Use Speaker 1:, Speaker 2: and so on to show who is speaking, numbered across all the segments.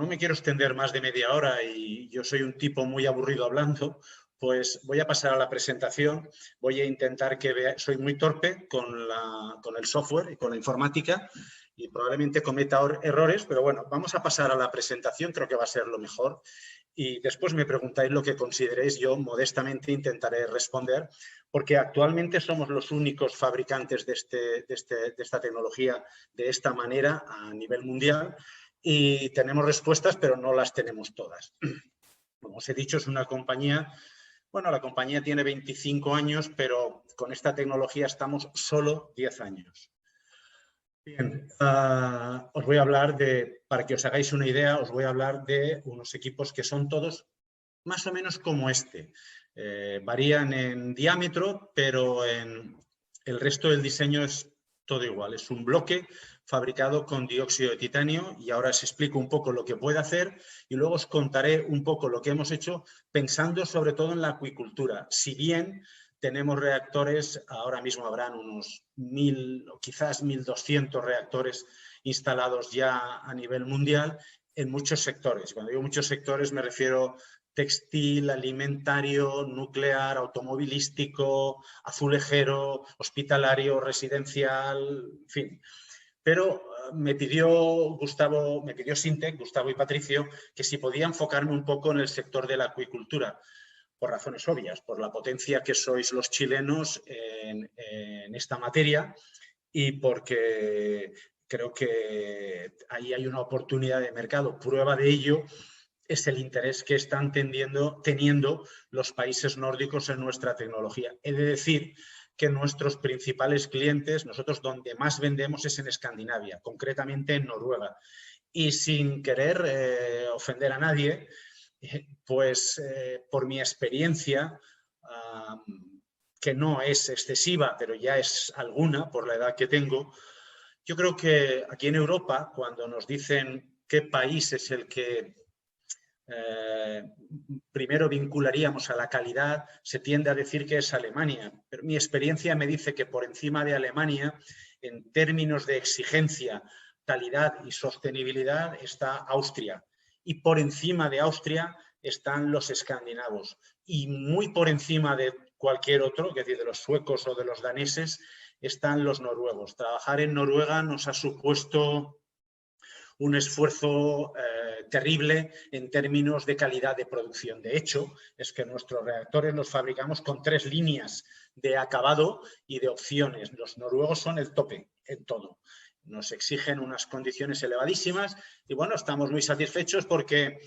Speaker 1: me quiero extender más de media hora y yo soy un tipo muy aburrido hablando, pues voy a pasar a la presentación. Voy a intentar que veáis, soy muy torpe con el software y con la informática y probablemente cometa errores, pero bueno, vamos a pasar a la presentación, creo que va a ser lo mejor. Y después me preguntáis lo que consideréis, yo modestamente intentaré responder, porque actualmente somos los únicos fabricantes de esta tecnología de esta manera a nivel mundial y tenemos respuestas, pero no las tenemos todas. Como os he dicho, es una compañía, bueno, la compañía tiene 25 años, pero con esta tecnología estamos solo 10 años. Bien, os voy a hablar para que os hagáis una idea, os voy a hablar de unos equipos que son todos más o menos como este. Varían en diámetro, pero en el resto del diseño es todo igual. Es un bloque fabricado con dióxido de titanio y ahora os explico un poco lo que puede hacer y luego os contaré un poco lo que hemos hecho pensando sobre todo en la acuicultura. Si bien tenemos reactores, ahora mismo habrán unos 1.000 o quizás 1.200 reactores instalados ya a nivel mundial en muchos sectores. Cuando digo muchos sectores me refiero textil, alimentario, nuclear, automovilístico, azulejero, hospitalario, residencial, en fin. Pero me pidió Sintec, Gustavo y Patricio, que si podía enfocarme un poco en el sector de la acuicultura, por razones obvias, por la potencia que sois los chilenos en esta materia y porque creo que ahí hay una oportunidad de mercado. Prueba de ello es el interés que están teniendo los países nórdicos en nuestra tecnología. He de decir que nuestros principales clientes, nosotros donde más vendemos es en Escandinavia, concretamente en Noruega. Y sin querer ofender a nadie, pues por mi experiencia, que no es excesiva, pero ya es alguna por la edad que tengo, yo creo que aquí en Europa, cuando nos dicen qué país es el que primero vincularíamos a la calidad, se tiende a decir que es Alemania. Pero mi experiencia me dice que por encima de Alemania, en términos de exigencia, calidad y sostenibilidad, está Austria. Y por encima de Austria están los escandinavos. Y muy por encima de cualquier otro, es decir, de los suecos o de los daneses, están los noruegos. Trabajar en Noruega nos ha supuesto un esfuerzo terrible en términos de calidad de producción. De hecho, es que nuestros reactores los fabricamos con 3 líneas de acabado y de opciones. Los noruegos son el tope en todo. Nos exigen unas condiciones elevadísimas y, bueno, estamos muy satisfechos porque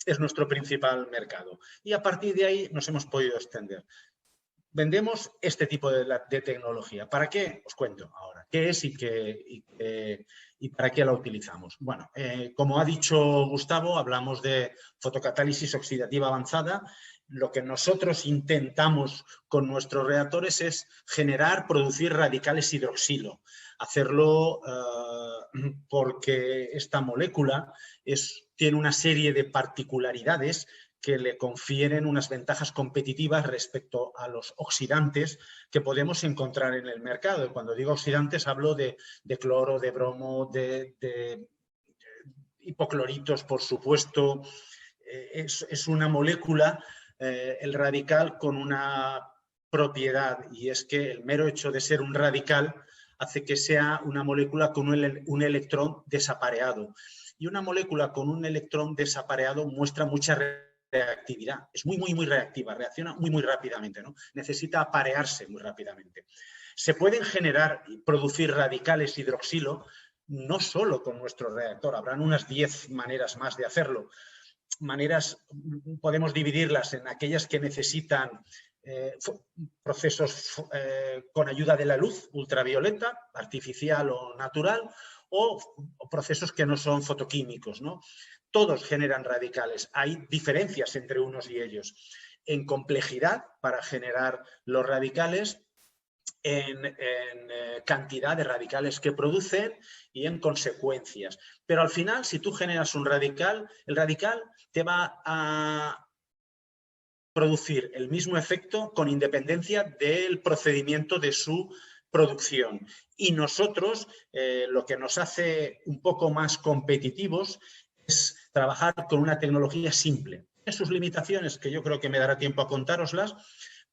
Speaker 1: es nuestro principal mercado. Y a partir de ahí nos hemos podido extender. Vendemos este tipo de tecnología. ¿Para qué? Os cuento ahora. ¿Qué es y para qué la utilizamos? Bueno, como ha dicho Gustavo, hablamos de fotocatálisis oxidativa avanzada. Lo que nosotros intentamos con nuestros reactores es producir radicales hidroxilo. Hacerlo porque esta molécula tiene una serie de particularidades que le confieren unas ventajas competitivas respecto a los oxidantes que podemos encontrar en el mercado. Cuando digo oxidantes hablo de cloro, de bromo, de hipocloritos, por supuesto. Es una molécula, el radical, con una propiedad, y es que el mero hecho de ser un radical hace que sea una molécula con un electrón desapareado. Y una molécula con un electrón desapareado muestra mucha reactividad. Es muy reactiva, reacciona muy rápidamente, ¿no? Necesita aparearse muy rápidamente. Se pueden generar y producir radicales hidroxilo no solo con nuestro reactor, habrán unas 10 maneras más de hacerlo. Podemos dividirlas en aquellas que necesitan procesos con ayuda de la luz ultravioleta, artificial o natural, o procesos que no son fotoquímicos, ¿no? Todos generan radicales. Hay diferencias entre unos y ellos en complejidad para generar los radicales, en cantidad de radicales que producen y en consecuencias. Pero al final, si tú generas un radical, el radical te va a producir el mismo efecto con independencia del procedimiento de su producción. Y nosotros, lo que nos hace un poco más competitivos es trabajar con una tecnología simple. En sus limitaciones, que yo creo que me dará tiempo a contároslas,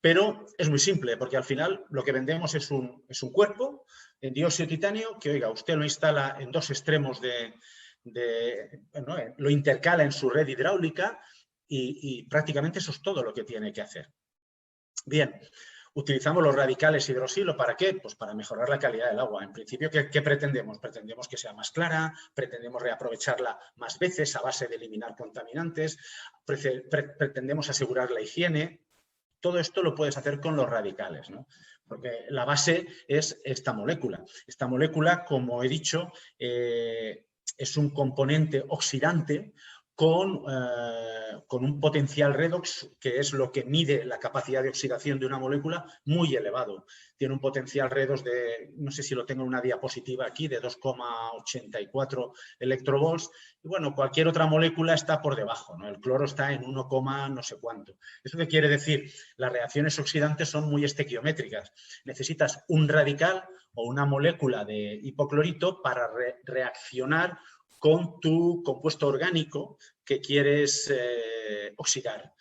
Speaker 1: pero es muy simple, porque al final lo que vendemos es un cuerpo en dióxido de titanio que, oiga, usted lo instala en dos extremos bueno, lo intercala en su red hidráulica y prácticamente eso es todo lo que tiene que hacer. Bien, utilizamos los radicales hidroxilo, ¿para qué? Pues para mejorar la calidad del agua. En principio, ¿qué pretendemos? Pretendemos que sea más clara, pretendemos reaprovecharla más veces a base de eliminar contaminantes, pretendemos asegurar la higiene. Todo esto lo puedes hacer con los radicales, ¿no? Porque la base es esta molécula. Esta molécula, como he dicho, es un componente oxidante con un potencial redox, que es lo que mide la capacidad de oxidación de una molécula, muy elevado. Tiene un potencial redox de, no sé si lo tengo en una diapositiva aquí, de 2,84 electrovolts. Y bueno, cualquier otra molécula está por debajo, ¿no? El cloro está en 1, no sé cuánto. ¿Eso qué quiere decir? Las reacciones oxidantes son muy estequiométricas. Necesitas un radical o una molécula de hipoclorito para reaccionar con tu compuesto orgánico que quieres oxidar.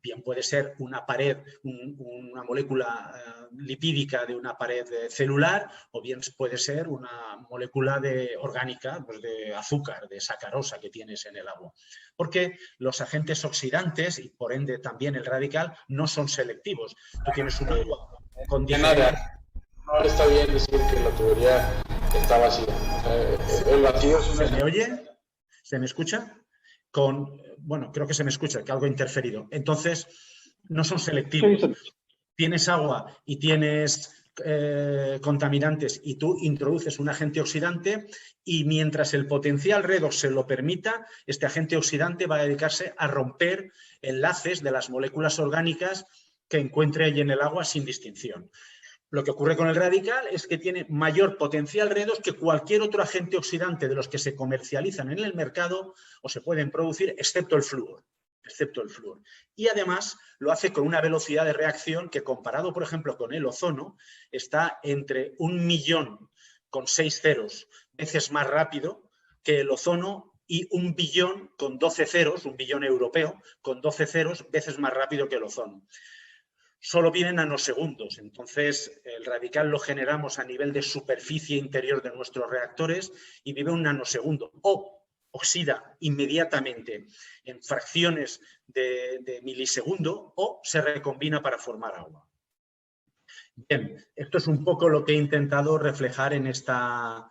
Speaker 1: Bien puede ser una pared, una molécula lipídica de una pared celular, o bien puede ser una molécula orgánica, pues de azúcar, de sacarosa que tienes en el agua. Porque los agentes oxidantes, y por ende también el radical, no son selectivos. Tú tienes un agua con diferentes...
Speaker 2: Ahora está bien decir que la tubería está vacía. El vacío es una...
Speaker 1: ¿Se me oye? ¿Se me escucha? Bueno, creo que se me escucha, que algo interferido. Entonces, no son selectivos. Tienes agua y tienes contaminantes y tú introduces un agente oxidante y mientras el potencial redox se lo permita, este agente oxidante va a dedicarse a romper enlaces de las moléculas orgánicas que encuentre allí en el agua sin distinción. Lo que ocurre con el radical es que tiene mayor potencial redox que cualquier otro agente oxidante de los que se comercializan en el mercado o se pueden producir, excepto el flúor. Y además lo hace con una velocidad de reacción que, comparado, por ejemplo, con el ozono, está entre 1.000.000 con 6 ceros veces más rápido que el ozono y 1.000.000.000 con 12 ceros, 1.000.000.000 europeo, con 12 ceros veces más rápido que el ozono. Solo viene en nanosegundos, entonces el radical lo generamos a nivel de superficie interior de nuestros reactores y vive un nanosegundo o oxida inmediatamente en fracciones de milisegundo o se recombina para formar agua. Bien, esto es un poco lo que he intentado reflejar en esta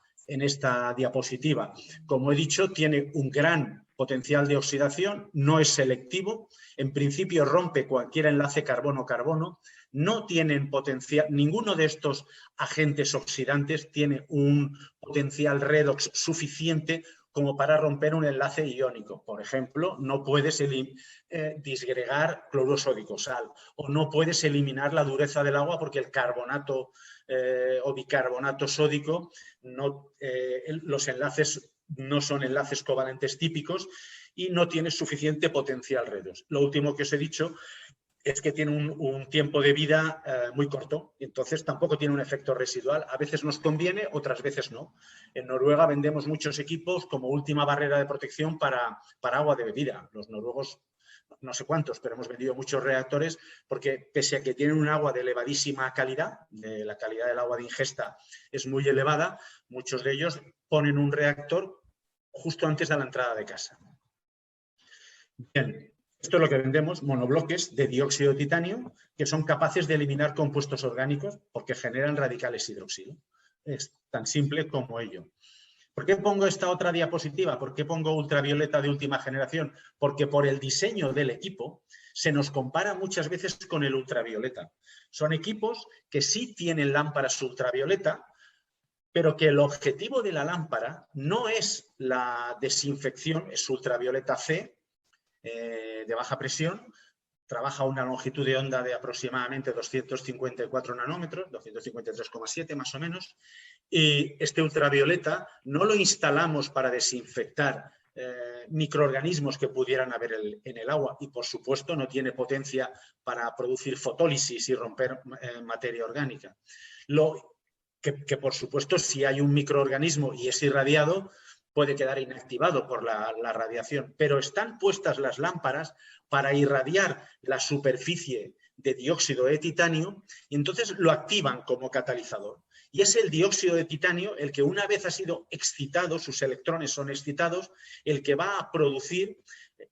Speaker 1: diapositiva. Como he dicho, tiene un gran potencial de oxidación, no es selectivo, en principio rompe cualquier enlace carbono-carbono, no tienen potencial, ninguno de estos agentes oxidantes tiene un potencial redox suficiente como para romper un enlace iónico. Por ejemplo, no puedes disgregar cloruro sódico, sal, o no puedes eliminar la dureza del agua porque el carbonato o bicarbonato sódico, los enlaces no son enlaces covalentes típicos y no tiene suficiente potencial redox. Lo último que os he dicho es que tiene un tiempo de vida muy corto, entonces tampoco tiene un efecto residual. A veces nos conviene, otras veces no. En Noruega vendemos muchos equipos como última barrera de protección para agua de bebida. Los noruegos, no sé cuántos, pero hemos vendido muchos reactores porque pese a que tienen un agua de elevadísima calidad, la calidad del agua de ingesta es muy elevada, muchos de ellos ponen un reactor justo antes de la entrada de casa. Bien. Esto es lo que vendemos, monobloques de dióxido de titanio, que son capaces de eliminar compuestos orgánicos porque generan radicales hidroxilo. Es tan simple como ello. ¿Por qué pongo esta otra diapositiva? ¿Por qué pongo ultravioleta de última generación? Porque por el diseño del equipo se nos compara muchas veces con el ultravioleta. Son equipos que sí tienen lámparas ultravioleta, pero que el objetivo de la lámpara no es la desinfección, es ultravioleta C, de baja presión, trabaja a una longitud de onda de aproximadamente 254 nanómetros, 253,7 más o menos, y este ultravioleta no lo instalamos para desinfectar microorganismos que pudieran haber en el agua y, por supuesto, no tiene potencia para producir fotólisis y romper materia orgánica. Que, por supuesto, si hay un microorganismo y es irradiado, puede quedar inactivado por la radiación, pero están puestas las lámparas para irradiar la superficie de dióxido de titanio y entonces lo activan como catalizador. Y es el dióxido de titanio el que, una vez ha sido excitado, sus electrones son excitados, el que va a producir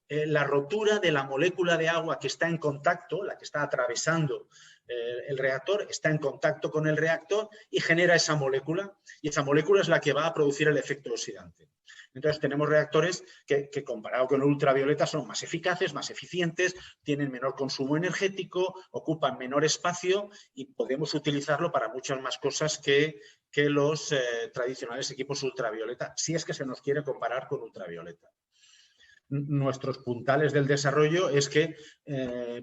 Speaker 1: la rotura de la molécula de agua que está en contacto, la que está atravesando el reactor, está en contacto con el reactor y genera esa molécula, y esa molécula es la que va a producir el efecto oxidante. Entonces tenemos reactores que comparado con el ultravioleta son más eficaces, más eficientes, tienen menor consumo energético, ocupan menor espacio y podemos utilizarlo para muchas más cosas que los tradicionales equipos ultravioleta, si es que se nos quiere comparar con ultravioleta. Nuestros puntales del desarrollo es que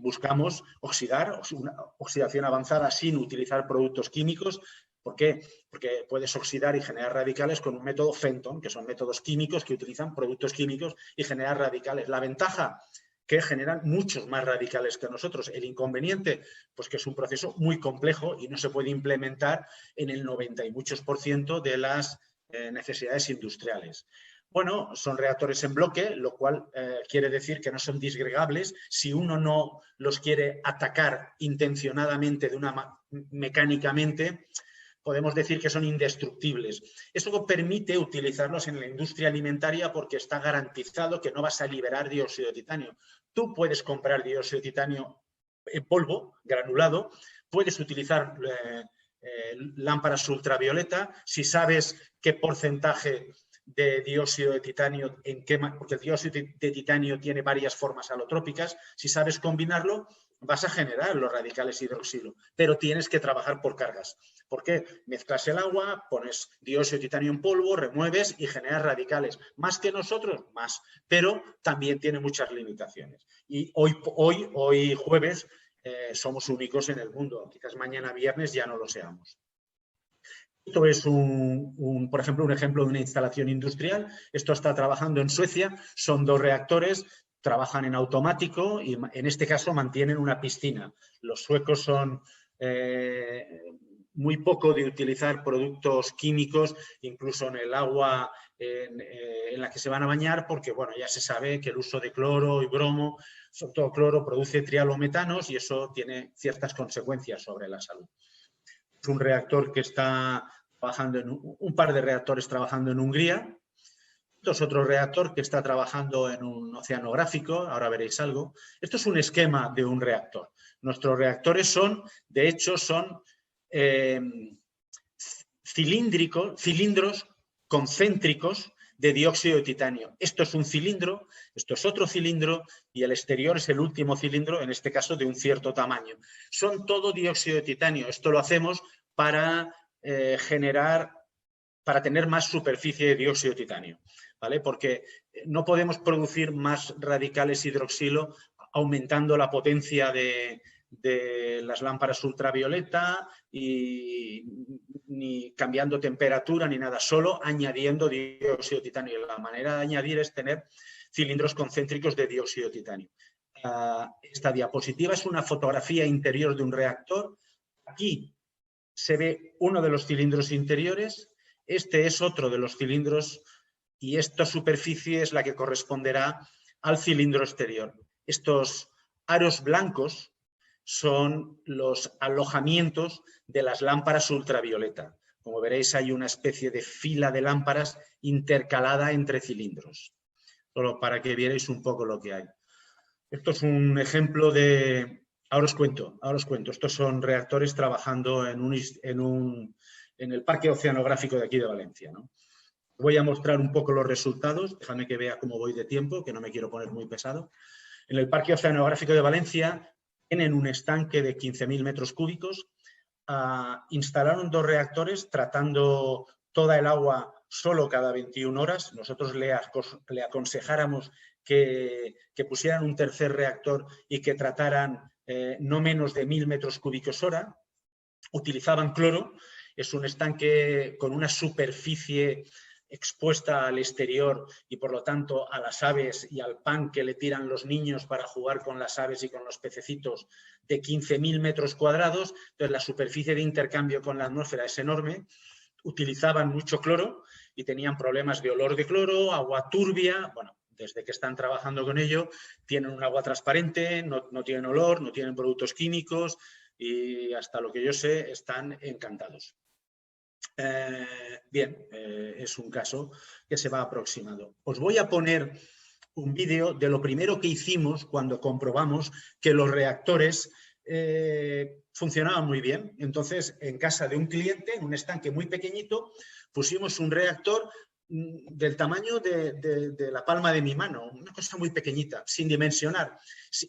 Speaker 1: buscamos oxidar, una oxidación avanzada sin utilizar productos químicos. ¿Por qué? Porque puedes oxidar y generar radicales con un método Fenton, que son métodos químicos que utilizan productos químicos y generar radicales. La ventaja, que generan muchos más radicales que nosotros. El inconveniente, pues que es un proceso muy complejo y no se puede implementar en el 90 y muchos % de las necesidades industriales. Bueno, son reactores en bloque, lo cual quiere decir que no son disgregables. Si uno no los quiere atacar intencionadamente mecánicamente, podemos decir que son indestructibles. Eso permite utilizarlos en la industria alimentaria porque está garantizado que no vas a liberar dióxido de titanio. Tú puedes comprar dióxido de titanio en polvo, granulado, puedes utilizar lámparas ultravioleta, si sabes qué porcentaje de dióxido de titanio, porque el dióxido de titanio tiene varias formas alotrópicas, si sabes combinarlo, vas a generar los radicales hidroxilo, pero tienes que trabajar por cargas. ¿Por qué? Mezclas el agua, pones dióxido de titanio en polvo, remueves y generas radicales. ¿Más que nosotros? Más, pero también tiene muchas limitaciones. Y hoy jueves, somos únicos en el mundo. Quizás mañana viernes ya no lo seamos. Esto es, por ejemplo, un ejemplo de una instalación industrial. Esto está trabajando en Suecia. Son 2 reactores, trabajan en automático y en este caso mantienen una piscina. Los suecos son muy poco de utilizar productos químicos, incluso en el agua en la que se van a bañar, porque bueno, ya se sabe que el uso de cloro y bromo, sobre todo cloro, produce trialometanos y eso tiene ciertas consecuencias sobre la salud. Es un reactor que está trabajando un par de reactores trabajando en Hungría. Esto es otro reactor que está trabajando en un oceanográfico, ahora veréis algo. Esto es un esquema de un reactor. Nuestros reactores de hecho, son cilindros concéntricos de dióxido de titanio. Esto es un cilindro, esto es otro cilindro y el exterior es el último cilindro, en este caso de un cierto tamaño. Son todo dióxido de titanio. Esto lo hacemos para para tener más superficie de dióxido de titanio, ¿vale? Porque no podemos producir más radicales hidroxilo aumentando la potencia de las lámparas ultravioleta ni cambiando temperatura ni nada, solo añadiendo dióxido de titanio. La manera de añadir es tener cilindros concéntricos de dióxido de titanio. Esta diapositiva es una fotografía interior de un reactor. Aquí se ve uno de los cilindros interiores, este es otro de los cilindros y esta superficie es la que corresponderá al cilindro exterior. Estos aros blancos son los alojamientos de las lámparas ultravioleta. Como veréis, hay una especie de fila de lámparas intercalada entre cilindros, solo para que vierais un poco lo que hay. Esto es un ejemplo de... Ahora os cuento. Estos son reactores trabajando en el Parque Oceanográfico de aquí de Valencia, ¿no? Voy a mostrar un poco los resultados. Déjame que vea cómo voy de tiempo, que no me quiero poner muy pesado. En el Parque Oceanográfico de Valencia tienen un estanque de 15.000 metros cúbicos. Instalaron 2 reactores tratando toda el agua solo cada 21 horas. Nosotros le aconsejáramos que pusieran un tercer reactor y que trataran no menos de 1.000 metros cúbicos hora. Utilizaban cloro. Es un estanque con una superficie expuesta al exterior y por lo tanto a las aves y al pan que le tiran los niños para jugar con las aves y con los pececitos de 15.000 metros cuadrados. Entonces la superficie de intercambio con la atmósfera es enorme. utilizaban mucho cloro y tenían problemas de olor de cloro, agua turbia. Bueno, desde que están trabajando con ello, tienen un agua transparente, no tienen olor, no tienen productos químicos y hasta lo que yo sé están encantados. Bien, es un caso que se va aproximando. Os voy a poner un vídeo de lo primero que hicimos cuando comprobamos que los reactores funcionaban muy bien. Entonces, en casa de un cliente, en un estanque muy pequeñito, pusimos un reactor del tamaño de la palma de mi mano, una cosa muy pequeñita, sin dimensionar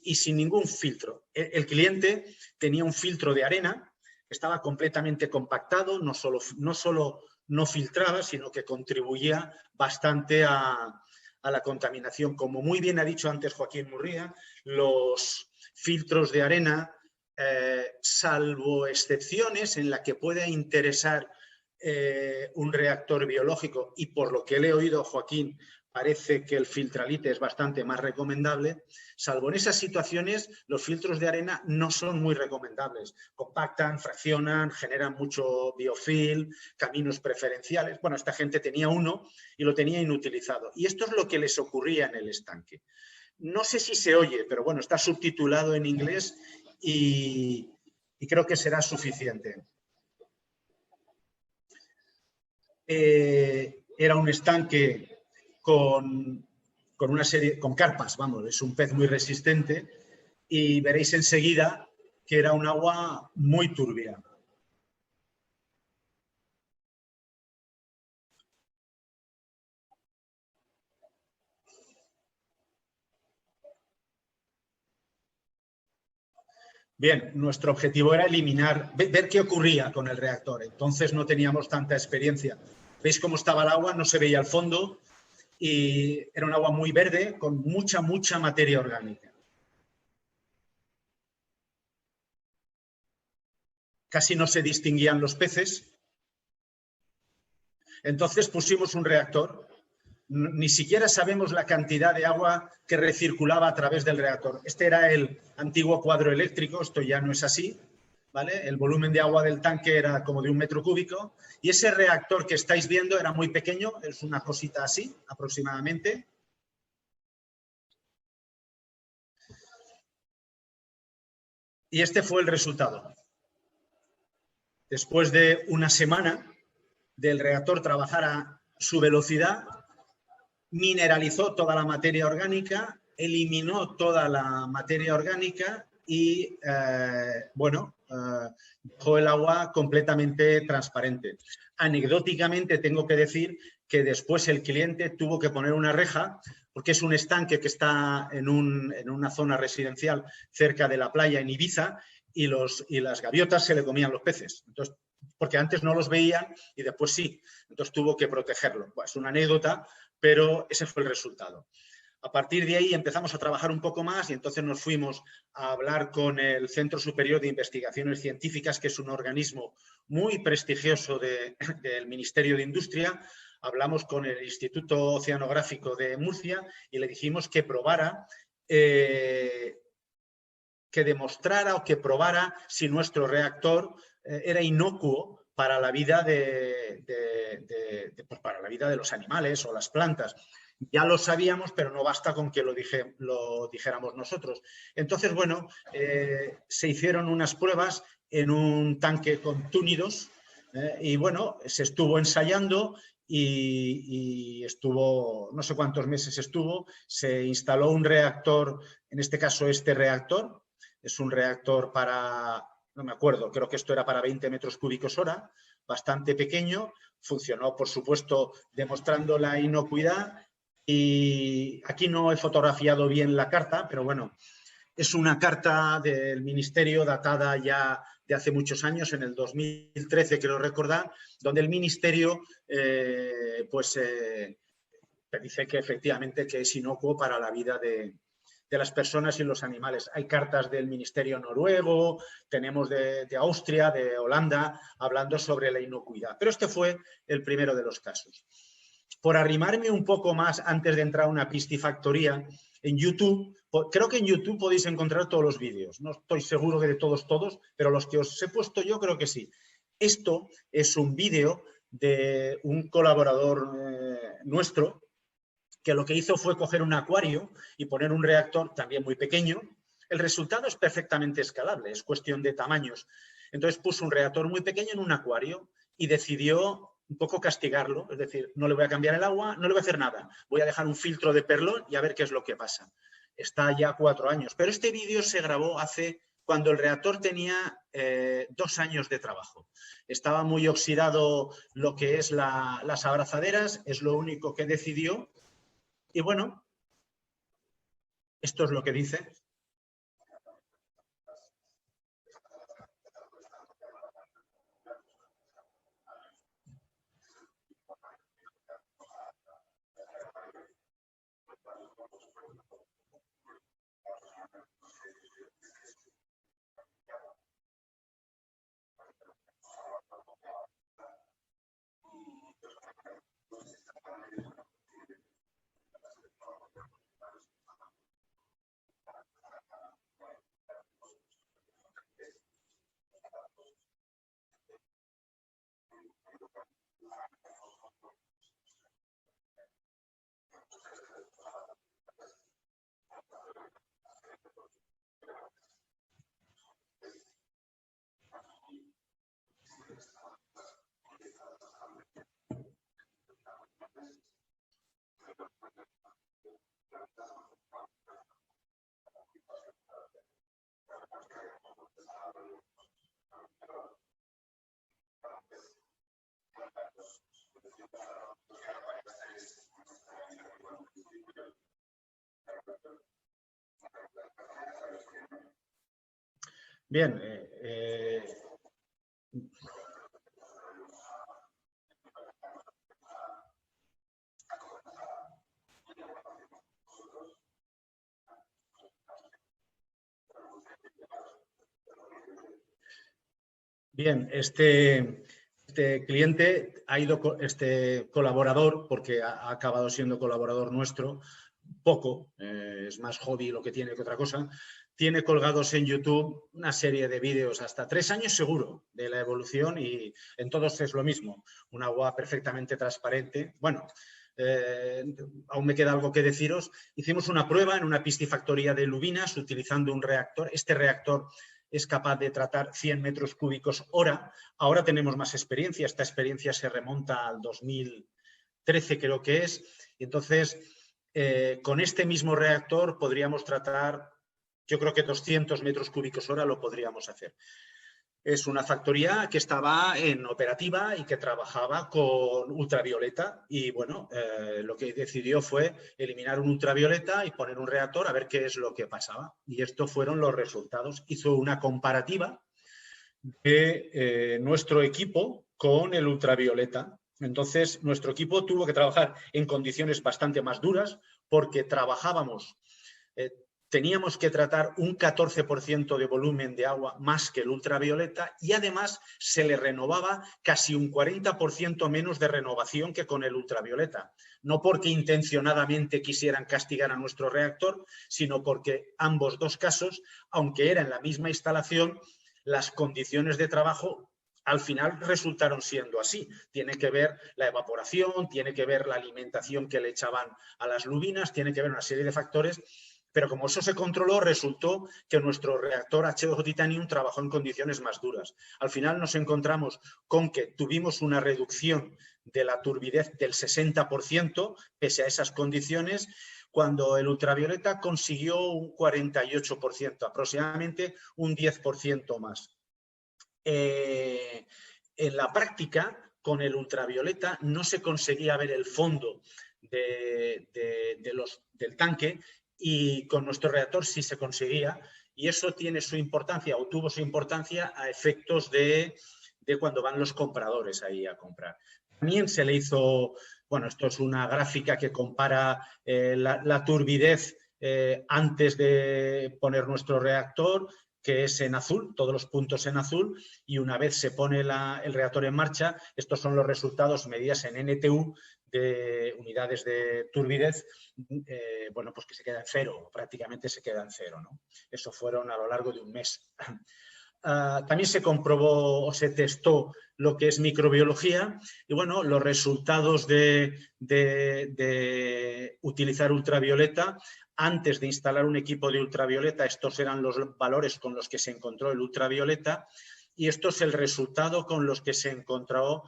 Speaker 1: y sin ningún filtro. El cliente tenía un filtro de arena, estaba completamente compactado, no solo no filtraba, sino que contribuía bastante a la contaminación. Como muy bien ha dicho antes Joaquín Murría, los filtros de arena, salvo excepciones en las que pueda interesar un reactor biológico, y por lo que le he oído, Joaquín, parece que el Filtralite es bastante más recomendable. Salvo en esas situaciones, los filtros de arena no son muy recomendables. Compactan, fraccionan, generan mucho biofilm, caminos preferenciales. Bueno, esta gente tenía uno y lo tenía inutilizado. Y esto es lo que les ocurría en el estanque. No sé si se oye, pero bueno, está subtitulado en inglés y creo que será suficiente. Era un estanque con una serie, con carpas, vamos, es un pez muy resistente y veréis enseguida que era un agua muy turbia. Bien, nuestro objetivo era eliminar, ver qué ocurría con el reactor. Entonces no teníamos tanta experiencia. ¿Veis cómo estaba el agua? No se veía el fondo y era un agua muy verde con mucha materia orgánica. Casi no se distinguían los peces. Entonces pusimos un reactor. Ni siquiera sabemos la cantidad de agua que recirculaba a través del reactor. Este era el antiguo cuadro eléctrico, esto ya no es así, ¿vale? El volumen de agua del tanque era como de 1 metro cúbico y ese reactor que estáis viendo era muy pequeño, es una cosita así aproximadamente. Y este fue el resultado. Después de una semana del reactor trabajar a su velocidad, mineralizó toda la materia orgánica, eliminó toda la materia orgánica y, dejó el agua completamente transparente. Anecdóticamente tengo que decir que después el cliente tuvo que poner una reja porque es un estanque que está en una zona residencial cerca de la playa en Ibiza y las gaviotas se le comían los peces. Entonces, porque antes no los veían y después sí. Entonces tuvo que protegerlo. Bueno, es una anécdota, pero ese fue el resultado. A partir de ahí empezamos a trabajar un poco más y entonces nos fuimos a hablar con el Centro Superior de Investigaciones Científicas, que es un organismo muy prestigioso del Ministerio de Industria. Hablamos con el Instituto Oceanográfico de Murcia y le dijimos que probara, que demostrara o que probara si nuestro reactor era inocuo para la vida para la vida de los animales o las plantas. Ya lo sabíamos, pero no basta con que lo dijéramos nosotros. Entonces, bueno, se hicieron unas pruebas en un tanque con túnidos y, bueno, se estuvo ensayando y estuvo, no sé cuántos meses estuvo, se instaló un reactor, en este caso este reactor, es un reactor para, no me acuerdo, creo que esto era para 20 metros cúbicos hora, bastante pequeño, funcionó, por supuesto, demostrando la inocuidad. Y aquí no he fotografiado bien la carta, pero bueno, es una carta del Ministerio datada ya de hace muchos años, en el 2013 creo recordar, donde el Ministerio dice que efectivamente que es inocuo para la vida de las personas y los animales. Hay cartas del Ministerio noruego, tenemos de Austria, de Holanda, hablando sobre la inocuidad. Pero este fue el primero de los casos. Por arrimarme un poco más antes de entrar a una piscifactoría, en YouTube, creo que en YouTube podéis encontrar todos los vídeos. No estoy seguro que de todos, pero los que os he puesto yo creo que sí. Esto es un vídeo de un colaborador nuestro, que lo que hizo fue coger un acuario y poner un reactor también muy pequeño. El resultado es perfectamente escalable, es cuestión de tamaños. Entonces puso un reactor muy pequeño en un acuario y decidió un poco castigarlo, es decir, no le voy a cambiar el agua, no le voy a hacer nada, voy a dejar un filtro de perlón y a ver qué es lo que pasa. Está ya 4 años, pero este vídeo se grabó cuando el reactor tenía 2 años de trabajo. Estaba muy oxidado lo que es las abrazaderas, es lo único que decidió. Y bueno, esto es lo que dice. Bien, bien, este cliente ha ido, este colaborador, porque ha acabado siendo colaborador nuestro, poco, es más hobby lo que tiene que otra cosa, tiene colgados en YouTube una serie de vídeos, hasta 3 años seguro, de la evolución y en todos es lo mismo, un agua perfectamente transparente. Bueno, aún me queda algo que deciros. Hicimos una prueba en una piscifactoría de Lubinas utilizando un reactor. Este reactor es capaz de tratar 100 metros cúbicos hora. Ahora tenemos más experiencia. Esta experiencia se remonta al 2013, creo que es. Y entonces, con este mismo reactor podríamos tratar, yo creo que 200 metros cúbicos hora lo podríamos hacer. Es una factoría que estaba en operativa y que trabajaba con ultravioleta y, bueno, lo que decidió fue eliminar un ultravioleta y poner un reactor a ver qué es lo que pasaba. Y estos fueron los resultados. Hizo una comparativa de nuestro equipo con el ultravioleta. Entonces, nuestro equipo tuvo que trabajar en condiciones bastante más duras porque trabajábamos, teníamos que tratar un 14% de volumen de agua más que el ultravioleta y además se le renovaba casi un 40% menos de renovación que con el ultravioleta. No porque intencionadamente quisieran castigar a nuestro reactor, sino porque ambos dos casos, aunque era en la misma instalación, las condiciones de trabajo al final resultaron siendo así. Tiene que ver la evaporación, tiene que ver la alimentación que le echaban a las lubinas, tiene que ver una serie de factores, pero como eso se controló, resultó que nuestro reactor H2O Titanium trabajó en condiciones más duras. Al final nos encontramos con que tuvimos una reducción de la turbidez del 60%, pese a esas condiciones, cuando el ultravioleta consiguió un 48%, aproximadamente un 10% más. En la práctica, con el ultravioleta no se conseguía ver el fondo del tanque y con nuestro reactor sí se conseguía y eso tiene su importancia o tuvo su importancia a efectos de cuando van los compradores ahí a comprar. También se le hizo, bueno, esto es una gráfica que compara la turbidez antes de poner nuestro reactor, que es en azul, todos los puntos en azul, y una vez se pone el reactor en marcha, estos son los resultados medidas en NTU de unidades de turbidez, bueno, pues que se queda en cero, prácticamente se queda en cero, ¿no? Eso fueron a lo largo de un mes. también se comprobó o se testó lo que es microbiología y bueno, los resultados de utilizar ultravioleta. Antes de instalar un equipo de ultravioleta, estos eran los valores con los que se encontró el ultravioleta y esto es el resultado con los que se encontró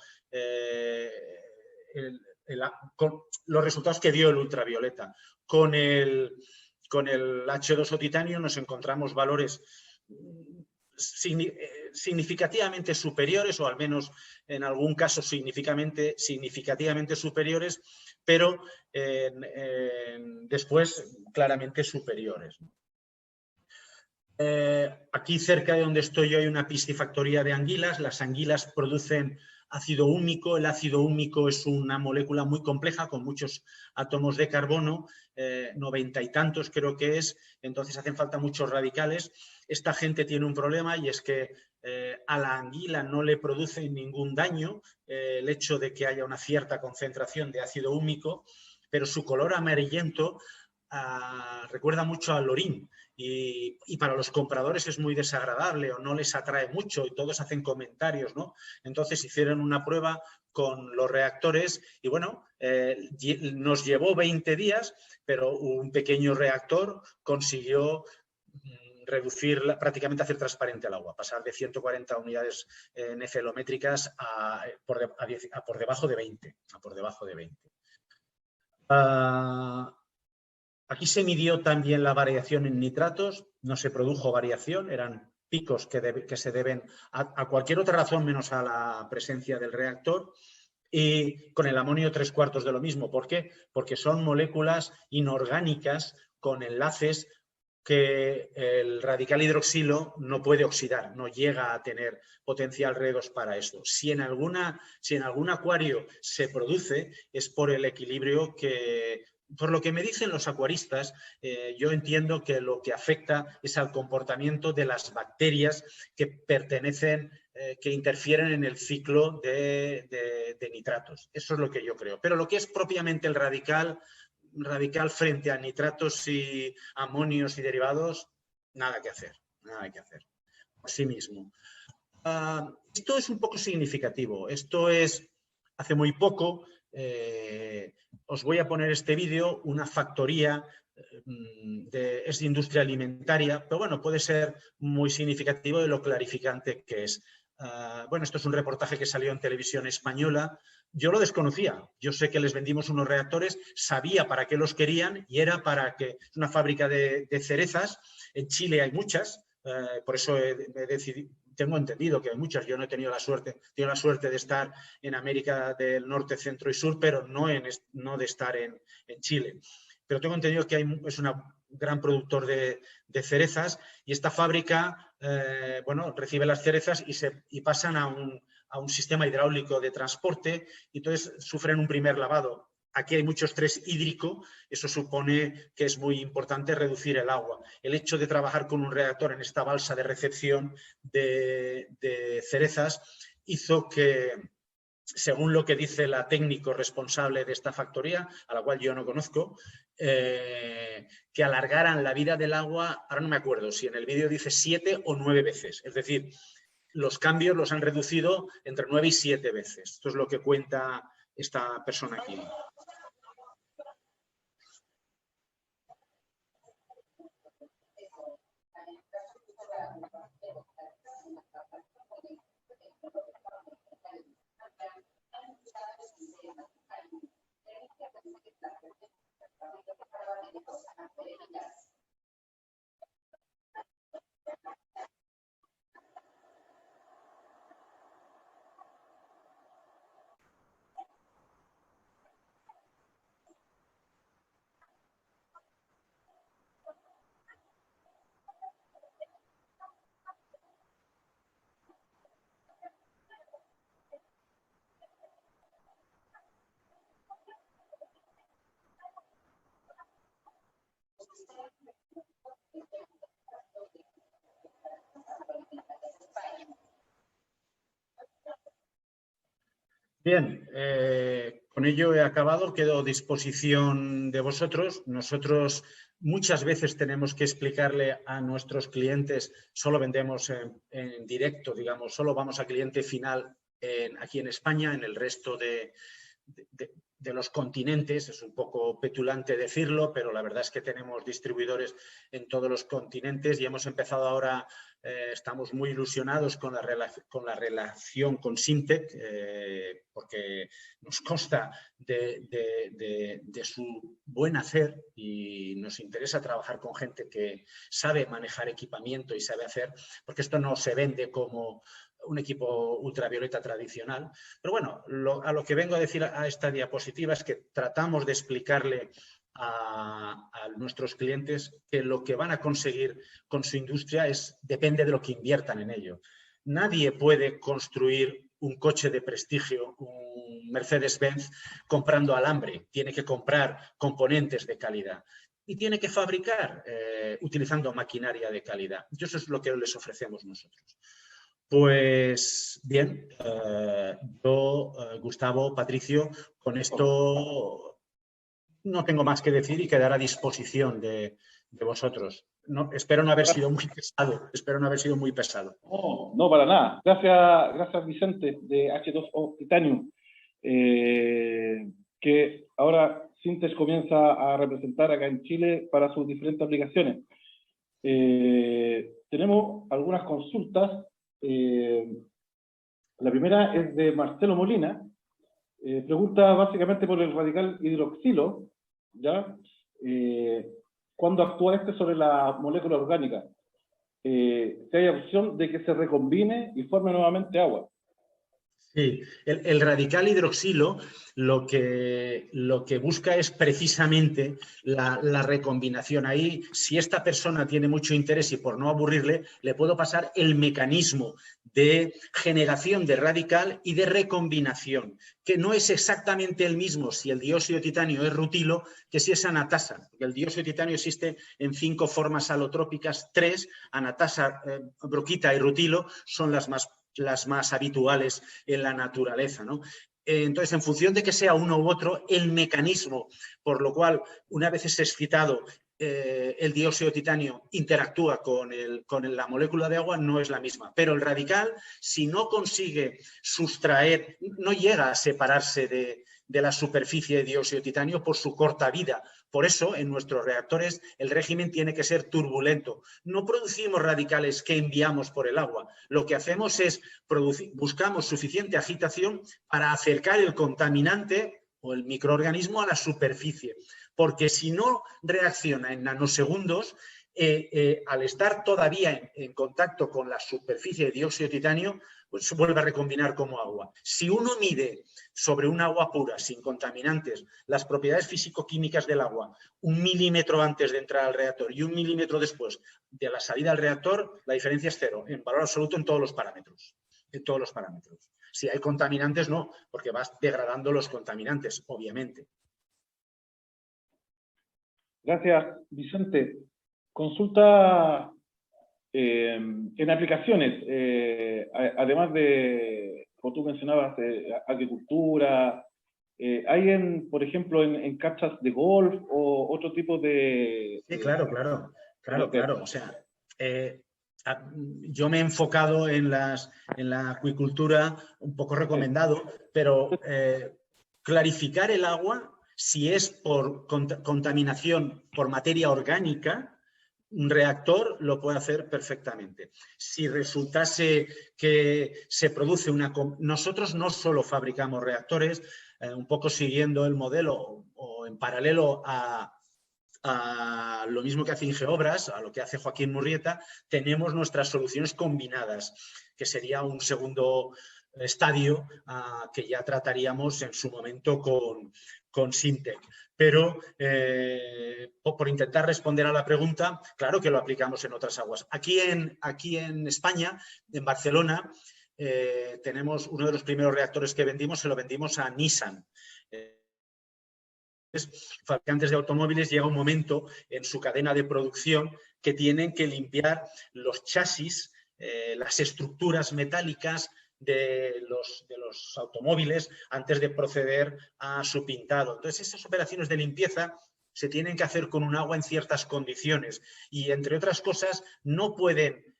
Speaker 1: con los resultados que dio el ultravioleta. Con el H2O titanio nos encontramos valores significativamente superiores, o al menos en algún caso significativamente superiores, pero después claramente superiores. Aquí cerca de donde estoy yo hay una piscifactoría de anguilas. Las anguilas producen ácido húmico. El ácido húmico es una molécula muy compleja con muchos átomos de carbono, 90 y tantos creo que es, entonces hacen falta muchos radicales. Esta gente tiene un problema y es que a la anguila no le produce ningún daño el hecho de que haya una cierta concentración de ácido húmico, pero su color amarillento recuerda mucho al orín y para los compradores es muy desagradable o no les atrae mucho y todos hacen comentarios, ¿no? Entonces hicieron una prueba con los reactores y bueno, nos llevó 20 días, pero un pequeño reactor consiguió reducirla, prácticamente hacer transparente el agua, pasar de 140 unidades nefelométricas a por debajo de 20. Aquí se midió también la variación en nitratos, no se produjo variación, eran picos que se deben a cualquier otra razón menos a la presencia del reactor. Y con el amonio 3/4 de lo mismo. ¿Por qué? Porque son moléculas inorgánicas con enlaces que el radical hidroxilo no puede oxidar, no llega a tener potencial redox para esto. Si en algún acuario se produce, es por el equilibrio que... Por lo que me dicen los acuaristas, yo entiendo que lo que afecta es al comportamiento de las bacterias que pertenecen, que interfieren en el ciclo de nitratos. Eso es lo que yo creo. Pero lo que es propiamente el radical frente a nitratos y amonios y derivados, nada que hacer por sí mismo. Esto es un poco significativo. Esto es hace muy poco. Os voy a poner este vídeo, una factoría, es de industria alimentaria, pero bueno, puede ser muy significativo de lo clarificante que es. Bueno, esto es un reportaje que salió en televisión española. Yo lo desconocía. Yo sé que les vendimos unos reactores, sabía para qué los querían y era para que... Es una fábrica de cerezas. En Chile hay muchas, por eso he decidido... Tengo entendido que hay muchas, yo no he tenido la suerte de estar en América del Norte, Centro y Sur, pero no de estar en Chile. Pero tengo entendido que es un gran productor de cerezas y esta fábrica, bueno, recibe las cerezas y pasan a un sistema hidráulico de transporte y entonces sufren un primer lavado. Aquí hay mucho estrés hídrico, eso supone que es muy importante reducir el agua. El hecho de trabajar con un reactor en esta balsa de recepción de cerezas hizo que, según lo que dice la técnico responsable de esta factoría, a la cual yo no conozco, que alargaran la vida del agua, ahora no me acuerdo si en el vídeo dice 7 o 9 veces. Es decir, los cambios los han reducido entre 9 y 7 veces. Esto es lo que cuenta esta persona aquí. Bien, con ello he acabado, quedo a disposición de vosotros. Nosotros Muchas veces tenemos que explicarle a nuestros clientes, solo vendemos en directo, digamos, solo vamos a cliente final aquí en España, en el resto de los continentes. Es un poco petulante decirlo, pero la verdad es que tenemos distribuidores en todos los continentes y hemos empezado ahora, estamos muy ilusionados con la relación con Syntec, porque nos consta de su buen hacer y nos interesa trabajar con gente que sabe manejar equipamiento y sabe hacer, porque esto no se vende como un equipo ultravioleta tradicional. Pero bueno, a lo que vengo a decir a esta diapositiva es que tratamos de explicarle a nuestros clientes que lo que van a conseguir con su industria depende de lo que inviertan en ello. Nadie puede construir un coche de prestigio, un Mercedes-Benz, comprando alambre. Tiene que comprar componentes de calidad y tiene que fabricar utilizando maquinaria de calidad. Y eso es lo que les ofrecemos nosotros. Pues bien, yo, Gustavo, Patricio, con esto no tengo más que decir y quedar a disposición de vosotros. No, espero no haber sido muy pesado. Espero no haber sido muy pesado.
Speaker 3: No, no, para nada. Gracias Vicente de H2O Titanium, que ahora Syntec comienza a representar acá en Chile para sus diferentes aplicaciones. Tenemos algunas consultas. La primera es de Marcelo Molina. Pregunta básicamente por el radical hidroxilo, ¿ya? ¿Cuándo actúa este sobre la molécula orgánica? Si hay opción de que se recombine y forme nuevamente agua.
Speaker 1: Sí, el radical hidroxilo lo que busca es precisamente la recombinación. Ahí, si esta persona tiene mucho interés y por no aburrirle, le puedo pasar el mecanismo de generación de radical y de recombinación, que no es exactamente el mismo si el dióxido de titanio es rutilo que si es anatasa. El dióxido de titanio existe en 5 formas alotrópicas, 3, anatasa, broquita y rutilo, son las más habituales en la naturaleza, ¿no? Entonces, en función de que sea uno u otro, el mecanismo por lo cual, una vez es excitado, el dióxido de titanio interactúa con la molécula de agua, no es la misma. Pero el radical, si no consigue sustraer, no llega a separarse de la superficie de dióxido de titanio por su corta vida. Por eso, en nuestros reactores, el régimen tiene que ser turbulento. No producimos radicales que enviamos por el agua. Lo que hacemos es buscamos suficiente agitación para acercar el contaminante o el microorganismo a la superficie. Porque si no reacciona en nanosegundos, al estar todavía en contacto con la superficie de dióxido de titanio, pues vuelve a recombinar como agua. Si uno mide sobre un agua pura, sin contaminantes, las propiedades físico-químicas del agua, 1 milímetro antes de entrar al reactor y 1 milímetro después de la salida al reactor, la diferencia es 0, en valor absoluto en todos los parámetros. En todos los parámetros. Si hay contaminantes, no, porque vas degradando los contaminantes, obviamente.
Speaker 3: Gracias, Vicente. Consulta en aplicaciones, además de, como tú mencionabas, agricultura, ¿hay, por ejemplo, en canchas de golf o otro tipo de...?
Speaker 1: Sí, claro. O sea, yo me he enfocado en la acuicultura, un poco recomendado, pero clarificar el agua, si es por contaminación por materia orgánica, un reactor lo puede hacer perfectamente. Si resultase que se produce Nosotros no solo fabricamos reactores, un poco siguiendo el modelo o en paralelo a lo mismo que hace Ingeobras, a lo que hace Joaquín Murrieta, tenemos nuestras soluciones combinadas, que sería un segundo estadio que ya trataríamos en su momento con Syntec. Pero por intentar responder a la pregunta, claro que lo aplicamos en otras aguas. Aquí en España, en Barcelona, tenemos uno de los primeros reactores que vendimos, se lo vendimos a Nissan. Fabricantes de automóviles, llega un momento en su cadena de producción que tienen que limpiar los chasis, las estructuras metálicas de los automóviles antes de proceder a su pintado. Entonces, esas operaciones de limpieza se tienen que hacer con un agua en ciertas condiciones y, entre otras cosas, no pueden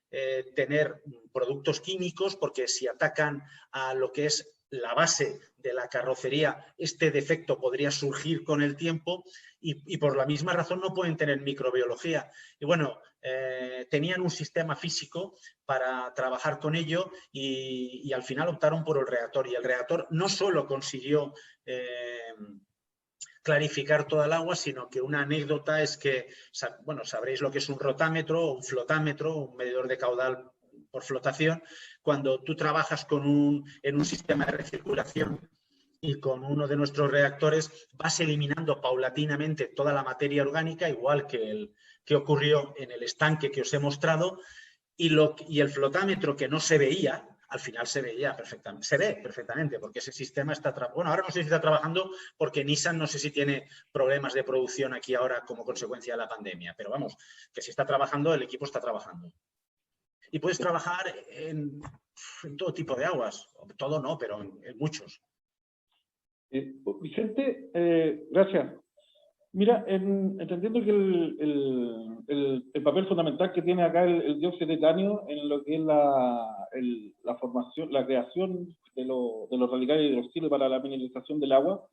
Speaker 1: tener productos químicos porque si atacan a lo que es la base de la carrocería, este defecto podría surgir con el tiempo y por la misma razón no pueden tener microbiología. Y bueno, tenían un sistema físico para trabajar con ello y al final optaron por el reactor. Y el reactor no solo consiguió clarificar toda el agua, sino que una anécdota es que, bueno, sabréis lo que es un rotámetro, un flotámetro, un medidor de caudal por flotación. Cuando tú trabajas en un sistema de recirculación y con uno de nuestros reactores, vas eliminando paulatinamente toda la materia orgánica, igual que ocurrió en el estanque que os he mostrado, y el flotámetro que no se veía, al final se veía perfectamente, se ve perfectamente, porque ese sistema está, bueno, ahora no sé si está trabajando porque Nissan no sé si tiene problemas de producción aquí ahora como consecuencia de la pandemia, pero vamos, que si está trabajando, el equipo está trabajando. Y puedes trabajar en todo tipo de aguas, todo no, pero en muchos.
Speaker 3: Vicente, gracias. Mira, entendiendo que el papel fundamental que tiene acá el dióxido de titanio en lo que es la formación, la creación de los radicales de hidroxilo para la mineralización del agua,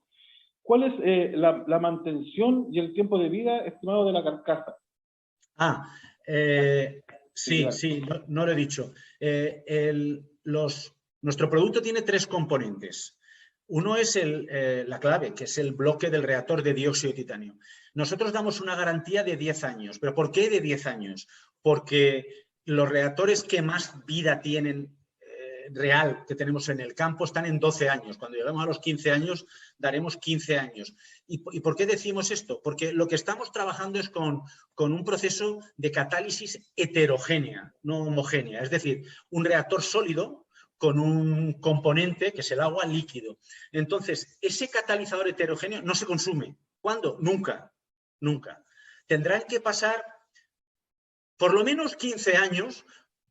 Speaker 3: ¿cuál es la mantención y el tiempo de vida estimado de la carcasa?
Speaker 1: Sí, no lo he dicho. Nuestro producto tiene 3 componentes. Uno es la clave, que es el bloque del reactor de dióxido de titanio. Nosotros damos una garantía de 10 años. ¿Pero por qué de 10 años? Porque los reactores que más vida tienen real que tenemos en el campo están en 12 años. Cuando lleguemos a los 15 años, daremos 15 años. ¿Y por qué decimos esto? Porque lo que estamos trabajando es con un proceso de catálisis heterogénea, no homogénea. Es decir, un reactor sólido con un componente, que es el agua, líquido. Entonces, ese catalizador heterogéneo no se consume. ¿Cuándo? Nunca, nunca. Tendrán que pasar por lo menos 15 años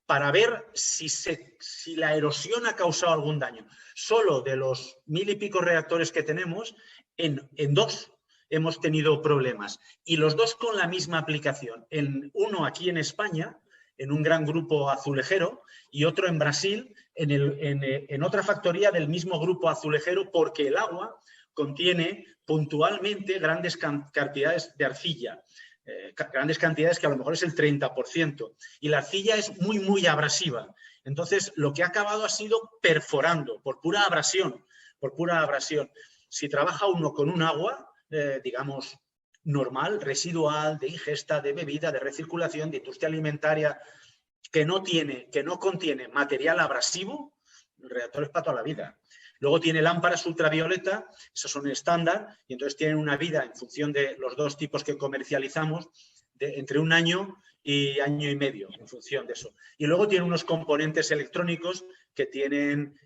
Speaker 1: para ver si la erosión ha causado algún daño. Solo de los 1000 y pico reactores que tenemos, en 2 hemos tenido problemas. Y los 2 con la misma aplicación. Uno aquí en España, en un gran grupo azulejero, y otro en Brasil, en otra factoría del mismo grupo azulejero, porque el agua contiene puntualmente grandes cantidades de arcilla. Grandes cantidades que a lo mejor es el 30%. Y la arcilla es muy, muy abrasiva. Entonces, lo que ha acabado ha sido perforando por pura abrasión. Por pura abrasión. Si trabaja uno con un agua, digamos, normal, residual, de ingesta, de bebida, de recirculación, de industria alimentaria, que no contiene material abrasivo, el reactor es para toda la vida. Luego tiene lámparas ultravioleta, esos son estándar, y entonces tienen una vida en función de los 2 tipos que comercializamos, entre 1 año y año y medio, en función de eso. Y luego tiene unos componentes electrónicos que tienen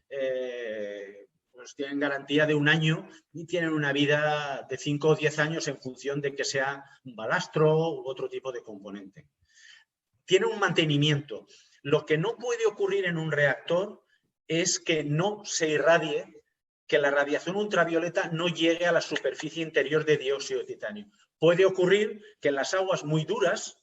Speaker 1: garantía de 1 año y tienen una vida de 5 o 10 años en función de que sea un balastro u otro tipo de componente. Tiene un mantenimiento. Lo que no puede ocurrir en un reactor es que no se irradie, que la radiación ultravioleta no llegue a la superficie interior de dióxido de titanio. Puede ocurrir que en las aguas muy duras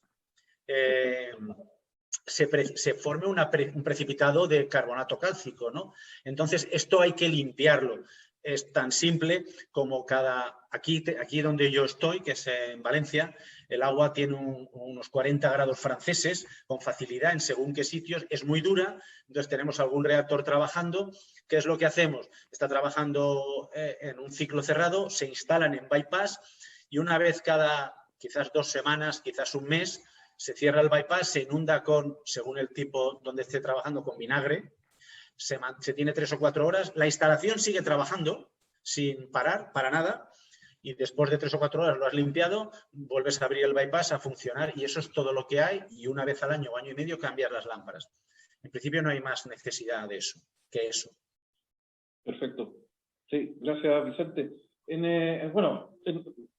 Speaker 1: se forme un precipitado de carbonato cálcico, ¿no? Entonces, esto hay que limpiarlo. Es tan simple como aquí donde yo estoy, que es en Valencia, el agua tiene unos 40 grados franceses con facilidad en según qué sitios, es muy dura, entonces tenemos algún reactor trabajando. ¿Qué es lo que hacemos? Está trabajando en un ciclo cerrado, se instalan en bypass y una vez cada quizás 2 semanas, quizás 1 mes, se cierra el bypass, se inunda según el tipo donde esté trabajando, con vinagre. Se tiene 3 o 4 horas, la instalación sigue trabajando sin parar, para nada, y después de 3 o 4 horas lo has limpiado, vuelves a abrir el bypass a funcionar y eso es todo lo que hay, y una vez al año o año y medio cambiar las lámparas. En principio no hay más necesidad de eso que eso.
Speaker 3: Perfecto. Sí, gracias, Vicente.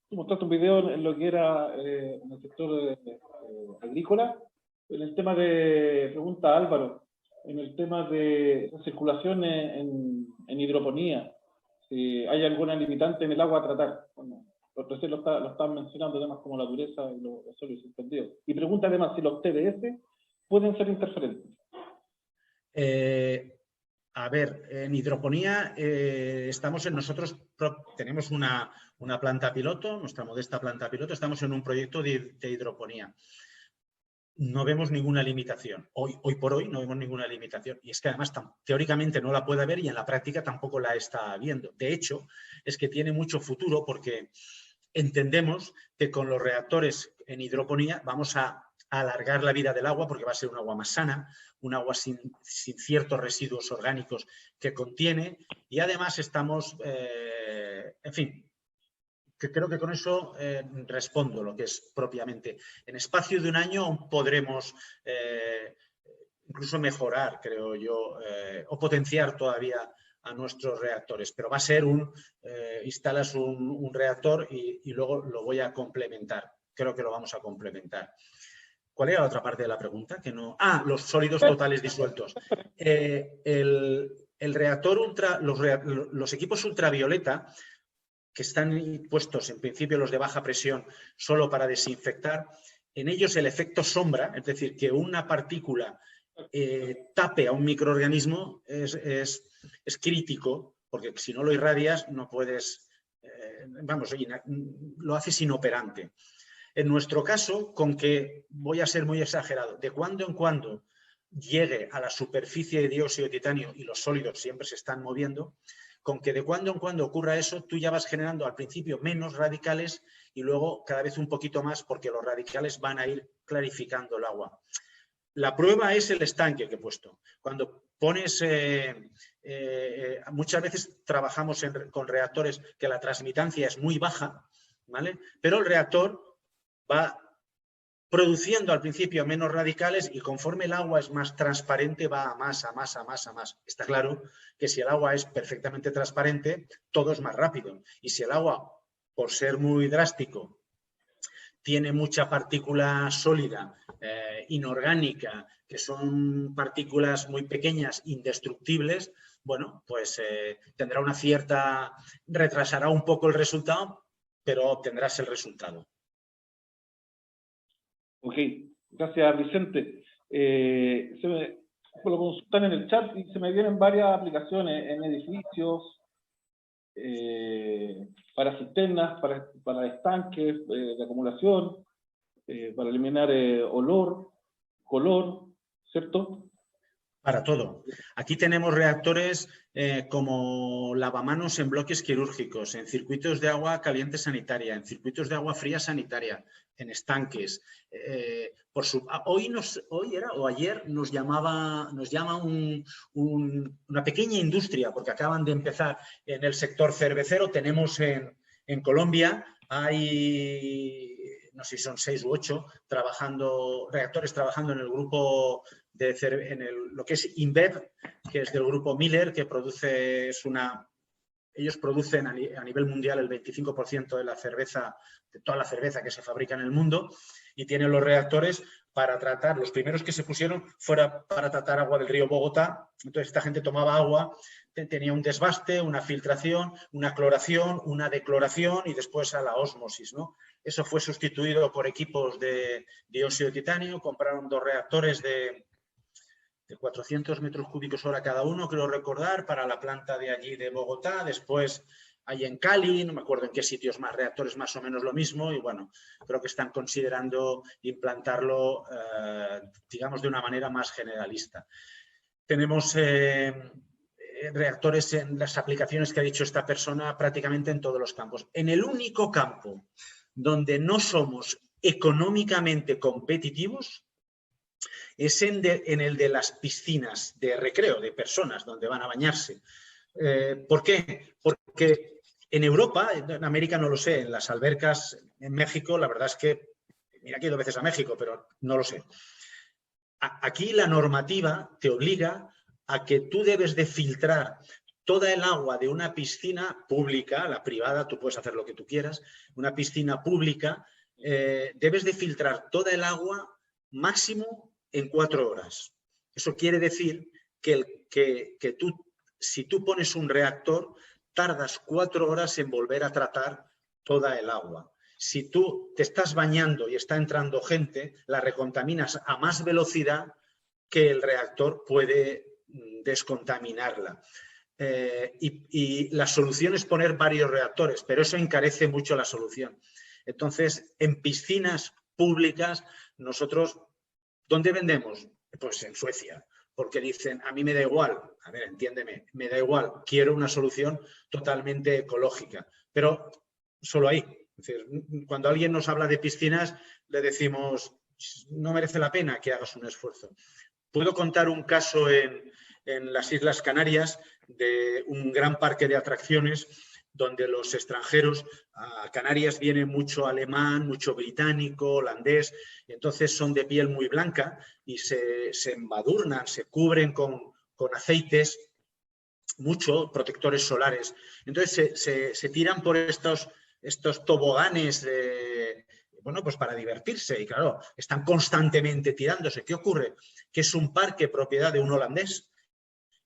Speaker 3: Tú mostraste un video en lo que era en el sector agrícola, en el tema de, pregunta Álvaro, en el tema de circulación en hidroponía, si hay alguna limitante en el agua a tratar. Bueno. Recién lo estaban mencionando, temas como la dureza y los sólidos suspendidos. Y pregunta además si los TDS pueden ser interferentes.
Speaker 1: A ver, en hidroponía nosotros tenemos una planta piloto, nuestra modesta planta piloto, estamos en un proyecto de hidroponía. No vemos ninguna limitación. Hoy por hoy no vemos ninguna limitación. Y es que además teóricamente no la puede haber y en la práctica tampoco la está viendo. De hecho, es que tiene mucho futuro porque entendemos que con los reactores en hidroponía vamos a alargar la vida del agua porque va a ser un agua más sana, un agua sin ciertos residuos orgánicos que contiene y además estamos, en fin, que creo que con eso respondo lo que es propiamente. En espacio de un año aún podremos incluso mejorar, creo yo, o potenciar todavía a nuestros reactores, pero va a ser instalas un reactor y luego lo voy a complementar. Creo que lo vamos a complementar. ¿Cuál era la otra parte de la pregunta? Los sólidos totales disueltos. El reactor los equipos ultravioleta, que están puestos en principio los de baja presión solo para desinfectar, en ellos el efecto sombra, es decir, que una partícula tape a un microorganismo es crítico, porque si no lo irradias no puedes, lo haces inoperante. En nuestro caso, con que, voy a ser muy exagerado, de cuando en cuando llegue a la superficie de dióxido de titanio y los sólidos siempre se están moviendo, con que de cuando en cuando ocurra eso, tú ya vas generando al principio menos radicales y luego cada vez un poquito más porque los radicales van a ir clarificando el agua. La prueba es el estanque que he puesto. Cuando pones, muchas veces trabajamos con reactores que la transmitancia es muy baja, ¿vale? Pero el reactor va produciendo al principio menos radicales y conforme el agua es más transparente va a más, a más, a más, a más. Está claro que si el agua es perfectamente transparente, todo es más rápido. Y si el agua, por ser muy drástico, tiene mucha partícula sólida, inorgánica, que son partículas muy pequeñas, indestructibles, bueno, pues tendrá una cierta, retrasará un poco el resultado, pero obtendrás el resultado.
Speaker 3: Ok, gracias Vicente. Lo consultan en el chat y se me vienen varias aplicaciones en edificios, para cisternas, para estanques de acumulación, para eliminar olor, color, ¿cierto?
Speaker 1: Para todo. Aquí tenemos reactores como lavamanos en bloques quirúrgicos, en circuitos de agua caliente sanitaria, en circuitos de agua fría sanitaria, en estanques. Ayer nos llama una pequeña industria, porque acaban de empezar en el sector cervecero. Tenemos en Colombia, hay, no sé si son 6 u 8, reactores trabajando en el grupo lo que es InBev, que es del grupo Miller, que produce, ellos producen a nivel mundial el 25% de la cerveza, de toda la cerveza que se fabrica en el mundo, y tienen los reactores para tratar, los primeros que se pusieron fuera para tratar agua del río Bogotá. Entonces esta gente tomaba agua, tenía un desbaste, una filtración, una cloración, una decloración y después a la ósmosis, ¿no? Eso fue sustituido por equipos de dióxido de titanio, compraron 2 reactores de 400 metros cúbicos hora cada uno, creo recordar, para la planta de allí de Bogotá. Después hay en Cali, no me acuerdo en qué sitios más, reactores más o menos lo mismo. Y bueno, creo que están considerando implantarlo, digamos, de una manera más generalista. Tenemos reactores en las aplicaciones que ha dicho esta persona prácticamente en todos los campos. En el único campo donde no somos económicamente competitivos es en el de las piscinas de recreo de personas donde van a bañarse. ¿Por qué? Porque en Europa, en América no lo sé, en las albercas en México, la verdad es que, mira que he ido veces a México, pero no lo sé. Aquí la normativa te obliga a que tú debes de filtrar toda el agua de una piscina pública, la privada, tú puedes hacer lo que tú quieras, una piscina pública, debes de filtrar toda el agua máximo en 4 horas. Eso quiere decir que tú, si tú pones un reactor, tardas 4 horas en volver a tratar toda el agua. Si tú te estás bañando y está entrando gente, la recontaminas a más velocidad que el reactor puede descontaminarla. Y la solución es poner varios reactores, pero eso encarece mucho la solución. Entonces, en piscinas públicas, nosotros, ¿dónde vendemos? Pues en Suecia, porque dicen, a mí me da igual, a ver, entiéndeme, me da igual, quiero una solución totalmente ecológica, pero solo ahí. Es decir, cuando alguien nos habla de piscinas, le decimos, no merece la pena que hagas un esfuerzo. Puedo contar un caso en las Islas Canarias de un gran parque de atracciones donde los extranjeros, a Canarias viene mucho alemán, mucho británico, holandés, y entonces son de piel muy blanca y se embadurnan, se cubren con aceites, mucho, protectores solares. Entonces se tiran por estos toboganes bueno, pues para divertirse, y claro, están constantemente tirándose. ¿Qué ocurre? Que es un parque propiedad de un holandés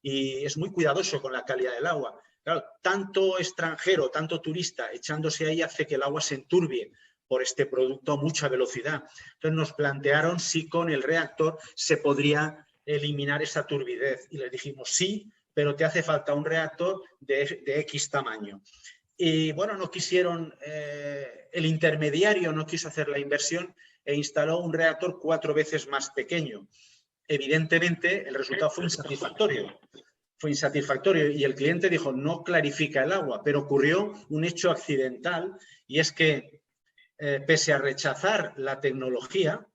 Speaker 1: y es muy cuidadoso con la calidad del agua. Claro, tanto extranjero, tanto turista echándose ahí hace que el agua se enturbie por este producto a mucha velocidad. Entonces nos plantearon si con el reactor se podría eliminar esa turbidez y les dijimos sí, pero te hace falta un reactor de X tamaño. Y bueno, no quisieron, el intermediario no quiso hacer la inversión e instaló un reactor 4 veces más pequeño. Evidentemente, el resultado fue insatisfactorio. Fue insatisfactorio y el cliente dijo, no clarifica el agua, pero ocurrió un hecho accidental y es que, pese a rechazar la tecnología,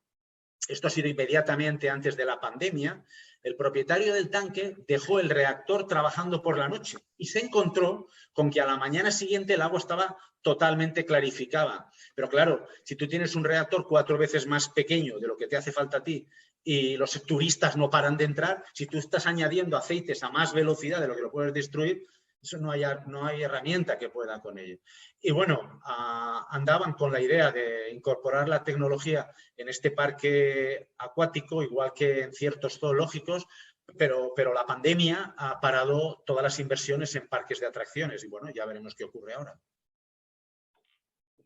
Speaker 1: esto ha sido inmediatamente antes de la pandemia, el propietario del tanque dejó el reactor trabajando por la noche y se encontró con que a la mañana siguiente el agua estaba totalmente clarificada. Pero claro, si tú tienes un reactor 4 veces más pequeño de lo que te hace falta a ti y los turistas no paran de entrar, si tú estás añadiendo aceites a más velocidad de lo que lo puedes destruir, eso no hay herramienta que pueda con ello. Y bueno, andaban con la idea de incorporar la tecnología en este parque acuático, igual que en ciertos zoológicos, pero la pandemia ha parado todas las inversiones en parques de atracciones y bueno, ya veremos qué ocurre ahora.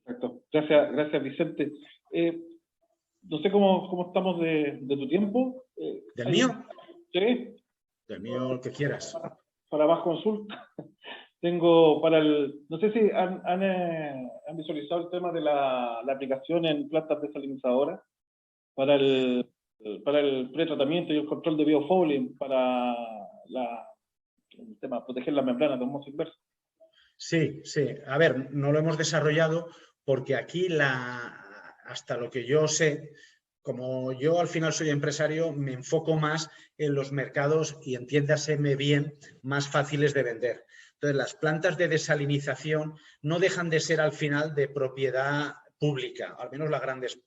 Speaker 3: Perfecto. Gracias Vicente. No sé cómo estamos de tu tiempo.
Speaker 1: ¿Del mío?
Speaker 3: Sí.
Speaker 1: Del mío, el que quieras.
Speaker 3: Para más consulta, tengo para el... No sé si han visualizado el tema de la aplicación en plantas desalinizadoras para el pretratamiento y el control de biofouling para el tema proteger las membranas de osmosis inversa.
Speaker 1: Sí, sí. A ver, no lo hemos desarrollado porque aquí hasta lo que yo sé, como yo al final soy empresario, me enfoco más en los mercados y entiéndaseme bien, más fáciles de vender. Entonces, las plantas de desalinización no dejan de ser al final de propiedad pública, al menos las grandes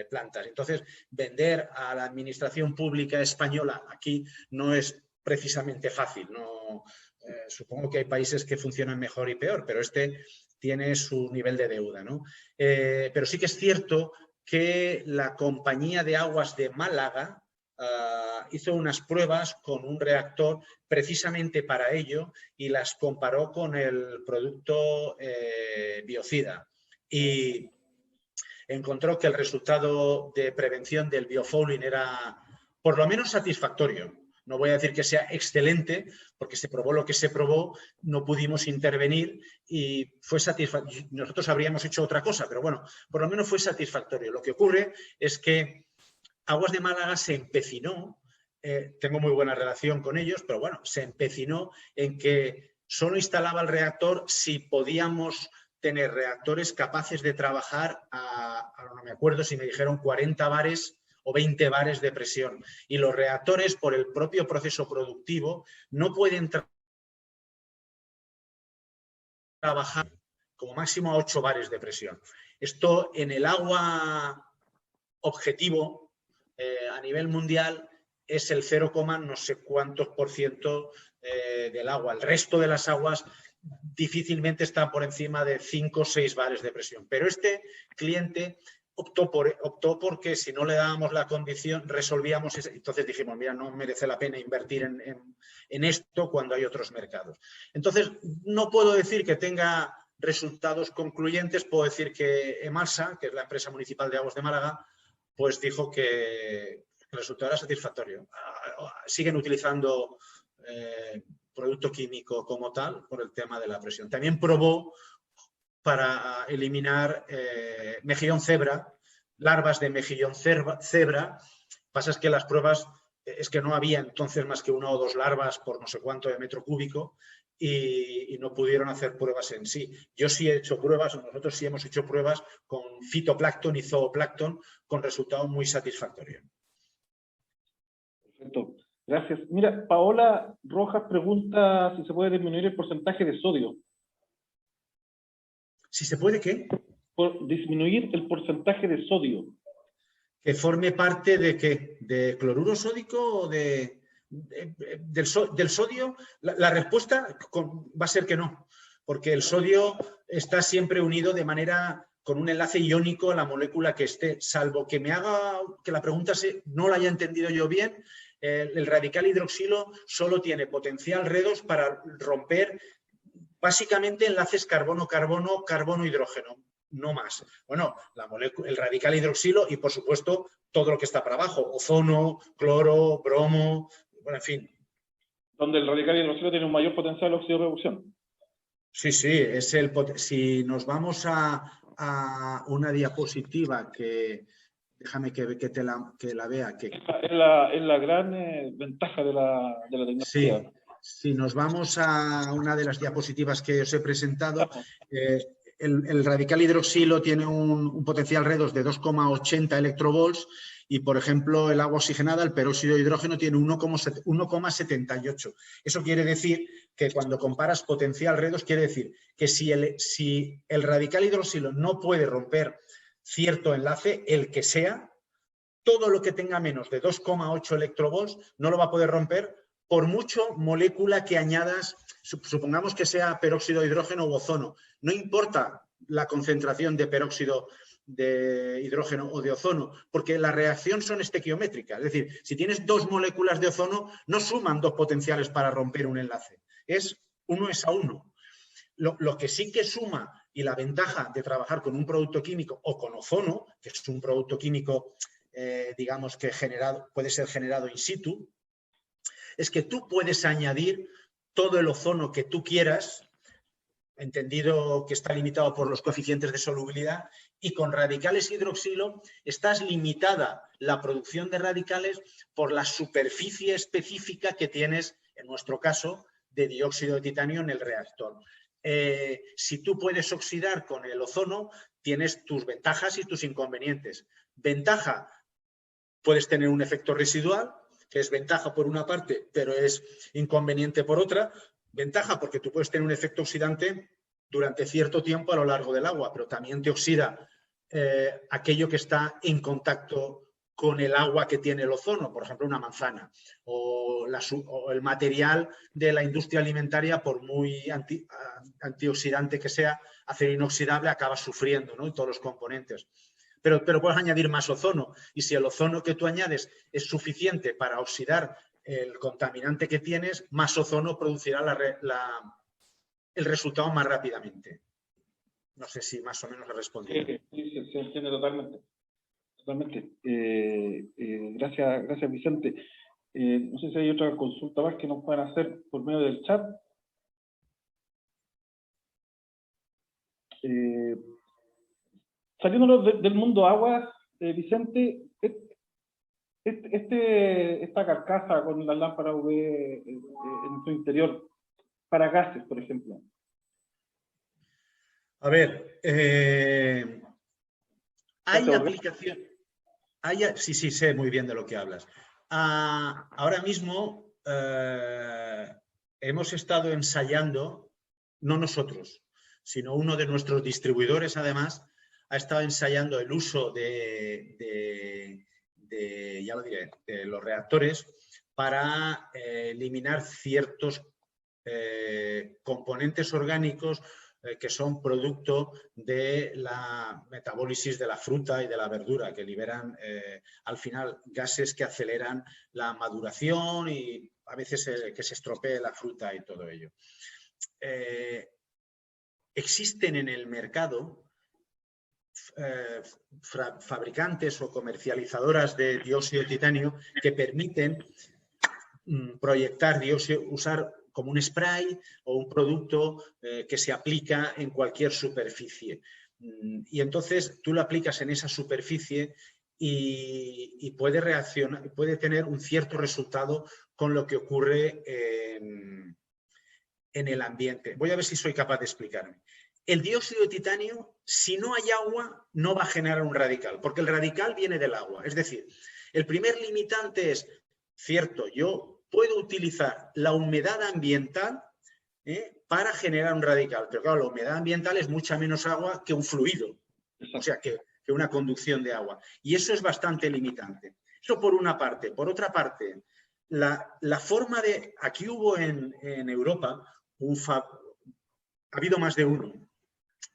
Speaker 1: plantas. Entonces, vender a la administración pública española aquí no es precisamente fácil. No, supongo que hay países que funcionan mejor y peor, pero este tiene su nivel de deuda, ¿no? Pero sí que es cierto que la Compañía de Aguas de Málaga hizo unas pruebas con un reactor precisamente para ello y las comparó con el producto biocida y encontró que el resultado de prevención del biofouling era por lo menos satisfactorio. No voy a decir que sea excelente, porque se probó lo que se probó, no pudimos intervenir y fue satisfactorio. Nosotros habríamos hecho otra cosa, pero bueno, por lo menos fue satisfactorio. Lo que ocurre es que Aguas de Málaga se empecinó, tengo muy buena relación con ellos, pero bueno, se empecinó en que solo instalaba el reactor si podíamos tener reactores capaces de trabajar ahora no me acuerdo si me dijeron 40 bares o 20 bares de presión. Y los reactores, por el propio proceso productivo, no pueden trabajar como máximo a 8 bares de presión. Esto en el agua objetivo a nivel mundial es el 0, no sé cuántos % del agua. El resto de las aguas difícilmente está por encima de 5 o 6 bares de presión. Pero este cliente optó porque si no le dábamos la condición, resolvíamos eso. Entonces dijimos, mira, no merece la pena invertir en esto cuando hay otros mercados. Entonces, no puedo decir que tenga resultados concluyentes, puedo decir que Emalsa, que es la empresa municipal de aguas de Málaga, pues dijo que el resultado era satisfactorio. Siguen utilizando producto químico como tal por el tema de la presión. También probó para eliminar mejillón cebra, larvas de mejillón cebra. Pasa es que las pruebas es que no había entonces más que 1 o 2 larvas por no sé cuánto de metro cúbico y no pudieron hacer pruebas en sí. Yo sí he hecho pruebas, nosotros sí hemos hecho pruebas con fitoplancton y zooplancton con resultados muy satisfactorios.
Speaker 3: Perfecto. Gracias. Mira, Paola Rojas pregunta si se puede disminuir el porcentaje de sodio.
Speaker 1: ¿Si se puede qué?
Speaker 3: Disminuir el porcentaje de sodio.
Speaker 1: ¿Que forme parte de qué? ¿De cloruro sódico o del sodio? La respuesta va a ser que no, porque el sodio está siempre unido de manera con un enlace iónico a la molécula que esté, salvo que la pregunta no la haya entendido yo bien. El radical hidroxilo solo tiene potencial redox para romper básicamente enlaces carbono-carbono, carbono-hidrógeno, no más. Bueno, el radical hidroxilo y, por supuesto, todo lo que está para abajo, ozono, cloro, bromo, bueno, en fin.
Speaker 3: Donde el radical hidroxilo tiene un mayor potencial de oxidorreducción.
Speaker 1: Sí, si nos vamos a una diapositiva que... Déjame que la vea.
Speaker 3: Es la gran ventaja de la tecnología.
Speaker 1: Sí, si nos vamos a una de las diapositivas que os he presentado, el radical hidroxilo tiene un potencial redox de 2,80 electrovolts y, por ejemplo, el agua oxigenada, el peróxido de hidrógeno, tiene 1,78. Eso quiere decir que cuando comparas potencial redox, quiere decir que si el radical hidroxilo no puede romper cierto enlace, el que sea, todo lo que tenga menos de 2,8 electrovolts no lo va a poder romper por mucho molécula que añadas, supongamos que sea peróxido de hidrógeno u ozono. No importa la concentración de peróxido de hidrógeno o de ozono, porque la reacción son estequiométricas. Es decir, si tienes 2 moléculas de ozono, no suman 2 potenciales para romper un enlace. Uno es a 1. Lo que sí que suma, y la ventaja de trabajar con un producto químico o con ozono, que es un producto químico, digamos que puede ser generado in situ, es que tú puedes añadir todo el ozono que tú quieras, entendido que está limitado por los coeficientes de solubilidad, y con radicales hidroxilo estás limitada la producción de radicales por la superficie específica que tienes, en nuestro caso, de dióxido de titanio en el reactor. Si tú puedes oxidar con el ozono, tienes tus ventajas y tus inconvenientes. Ventaja, puedes tener un efecto residual, que es ventaja por una parte, pero es inconveniente por otra. Ventaja porque tú puedes tener un efecto oxidante durante cierto tiempo a lo largo del agua, pero también te oxida aquello que está en contacto con el agua que tiene el ozono, por ejemplo, una manzana, o el material de la industria alimentaria, por muy antioxidante que sea, acero inoxidable, acaba sufriendo, ¿no? Y todos los componentes. Pero puedes añadir más ozono, y si el ozono que tú añades es suficiente para oxidar el contaminante que tienes, más ozono producirá el resultado más rápidamente. No sé si más o menos le respondí.
Speaker 3: Sí, se entiende totalmente. Gracias, Vicente. No sé si hay otra consulta más que nos puedan hacer por medio del chat. Saliéndonos del mundo aguas, Vicente, esta carcasa con la lámpara UV en su interior, para gases, por ejemplo.
Speaker 1: A ver, hay aplicación. Sí, sé muy bien de lo que hablas. Ahora mismo hemos estado ensayando, no nosotros, sino uno de nuestros distribuidores, además, ha estado ensayando el uso de los reactores para eliminar ciertos componentes orgánicos que son producto de la metabólisis de la fruta y de la verdura, que liberan al final gases que aceleran la maduración y a veces que se estropee la fruta y todo ello. existen en el mercado fabricantes o comercializadoras de dióxido de titanio que permiten proyectar dióxido, usar como un spray o un producto que se aplica en cualquier superficie. Y entonces tú lo aplicas en esa superficie y puede reaccionar, puede tener un cierto resultado con lo que ocurre en el ambiente. Voy a ver si soy capaz de explicarme. El dióxido de titanio, si no hay agua, no va a generar un radical, porque el radical viene del agua. Es decir, el primer limitante es, cierto, yo puedo utilizar la humedad ambiental para generar un radical, pero claro, la humedad ambiental es mucha menos agua que un fluido, o sea, que una conducción de agua. Y eso es bastante limitante. Eso por una parte. Por otra parte, la forma de... Aquí hubo en Europa, ha habido más de uno,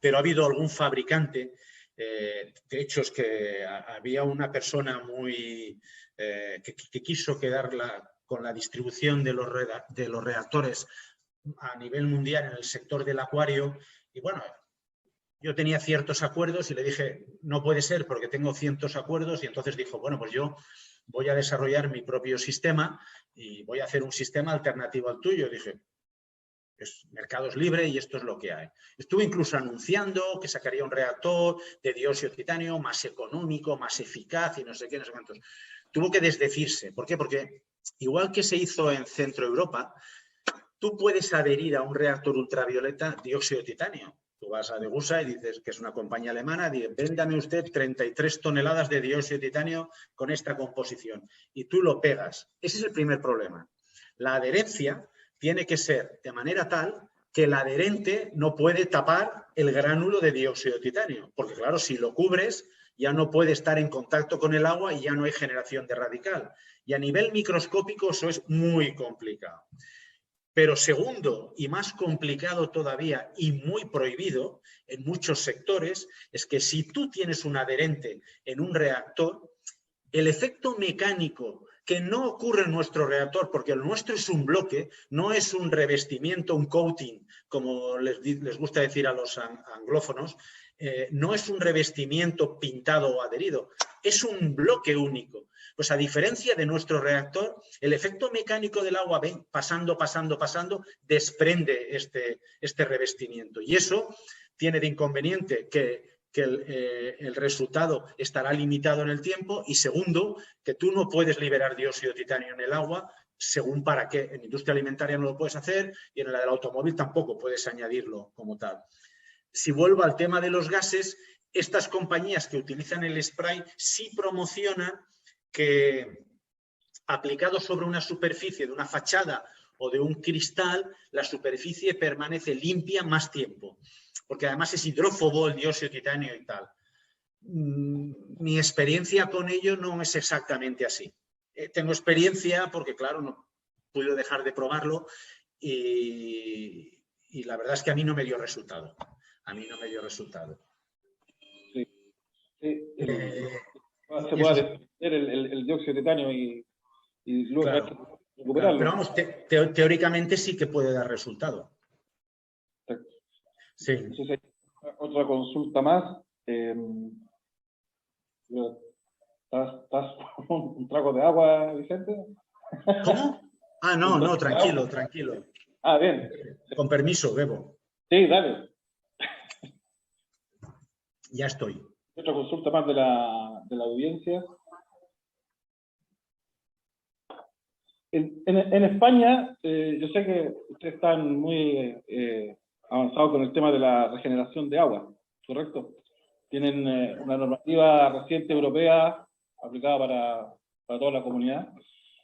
Speaker 1: pero ha habido algún fabricante, de hecho es que había una persona muy que quiso quedarla con la distribución de los reactores a nivel mundial en el sector del acuario, y bueno, yo tenía ciertos acuerdos y le dije, no puede ser porque tengo ciertos acuerdos, y entonces dijo, bueno, pues yo voy a desarrollar mi propio sistema y voy a hacer un sistema alternativo al tuyo. Y dije, mercado es libre y esto es lo que hay. Estuve incluso anunciando que sacaría un reactor de dióxido de titanio más económico, más eficaz y no sé qué, no sé cuántos. Tuvo que desdecirse. ¿Por qué? Porque igual que se hizo en Centro Europa, tú puedes adherir a un reactor ultravioleta dióxido de titanio. Tú vas a Degussa y dices que es una compañía alemana, dices, véndame usted 33 toneladas de dióxido de titanio con esta composición. Y tú lo pegas. Ese es el primer problema. La adherencia tiene que ser de manera tal que el adherente no puede tapar el gránulo de dióxido de titanio. Porque claro, si lo cubres, ya no puede estar en contacto con el agua y ya no hay generación de radical. Y a nivel microscópico eso es muy complicado. Pero segundo, y más complicado todavía y muy prohibido en muchos sectores, es que si tú tienes un adherente en un reactor, el efecto mecánico que no ocurre en nuestro reactor, porque el nuestro es un bloque, no es un revestimiento, un coating, como les gusta decir a los anglófonos, no es un revestimiento pintado o adherido, es un bloque único. Pues a diferencia de nuestro reactor, el efecto mecánico del agua pasando, desprende este revestimiento. Y eso tiene de inconveniente que el resultado estará limitado en el tiempo, y segundo, que tú no puedes liberar dióxido de titanio en el agua según para qué. En industria alimentaria no lo puedes hacer y en la del automóvil tampoco puedes añadirlo como tal. Si vuelvo al tema de los gases, estas compañías que utilizan el spray sí promocionan que aplicado sobre una superficie de una fachada o de un cristal, la superficie permanece limpia más tiempo, porque además es hidrófobo el dióxido de titanio y tal. Mi experiencia con ello no es exactamente así. Tengo experiencia porque, claro, no pude dejar de probarlo y la verdad es que a mí no me dio resultado. A mí no me dio resultado.
Speaker 3: Sí. Se puede desprender el dióxido de titanio y luego
Speaker 1: claro,
Speaker 3: recuperarlo.
Speaker 1: Pero vamos, teóricamente sí que puede dar resultado. Sí.
Speaker 3: Entonces, otra consulta más. ¿Estás con un trago de agua, Vicente?
Speaker 1: ¿Cómo? Ah, no, tranquilo.
Speaker 3: Ah, bien.
Speaker 1: Con permiso, bebo.
Speaker 3: Sí, dale.
Speaker 1: Ya estoy.
Speaker 3: Otra consulta más de la audiencia. En España, yo sé que ustedes están muy avanzados con el tema de la regeneración de agua, ¿correcto? Tienen una normativa reciente europea aplicada para toda la comunidad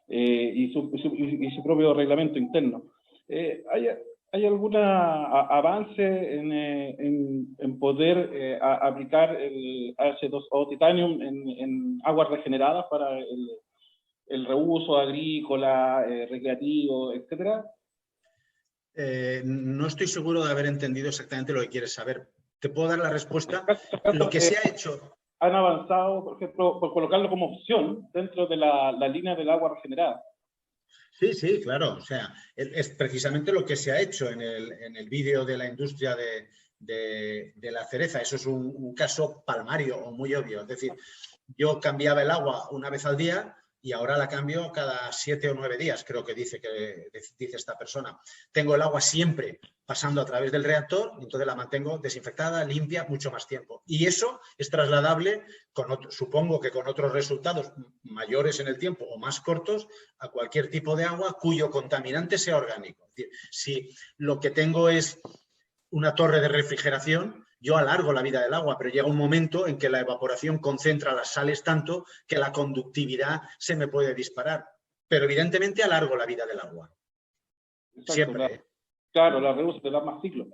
Speaker 3: y su propio reglamento interno. ¿Hay algún avance en poder aplicar el H2O Titanium en aguas regeneradas para el reuso agrícola, recreativo, etcétera?
Speaker 1: No estoy seguro de haber entendido exactamente lo que quieres saber. ¿Te puedo dar la respuesta? Lo que se ha hecho...
Speaker 3: Han avanzado, por ejemplo, por colocarlo como opción dentro de la línea del agua regenerada.
Speaker 1: Sí, claro. O sea, es precisamente lo que se ha hecho en el vídeo de la industria de la cereza. Eso es un caso palmario o muy obvio. Es decir, yo cambiaba el agua una vez al día y ahora la cambio cada 7 o 9 días, creo que dice esta persona. Tengo el agua siempre pasando a través del reactor, entonces la mantengo desinfectada, limpia, mucho más tiempo. Y eso es trasladable, supongo que con otros resultados mayores en el tiempo o más cortos, a cualquier tipo de agua cuyo contaminante sea orgánico. Es decir, si lo que tengo es una torre de refrigeración, yo alargo la vida del agua, pero llega un momento en que la evaporación concentra las sales tanto que la conductividad se me puede disparar. Pero evidentemente alargo la vida del agua.
Speaker 3: Exacto,
Speaker 1: Siempre.
Speaker 3: Claro, la reduce, te da más ciclos.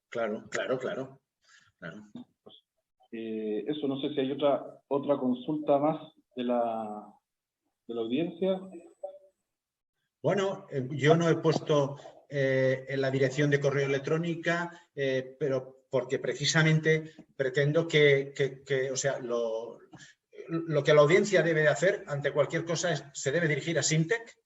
Speaker 1: Claro.
Speaker 3: Eso, no sé si hay otra consulta más de la audiencia.
Speaker 1: Bueno, yo no he puesto en la dirección de correo electrónica, pero porque precisamente pretendo o sea, lo que la audiencia debe de hacer ante cualquier cosa se debe dirigir a Sintec.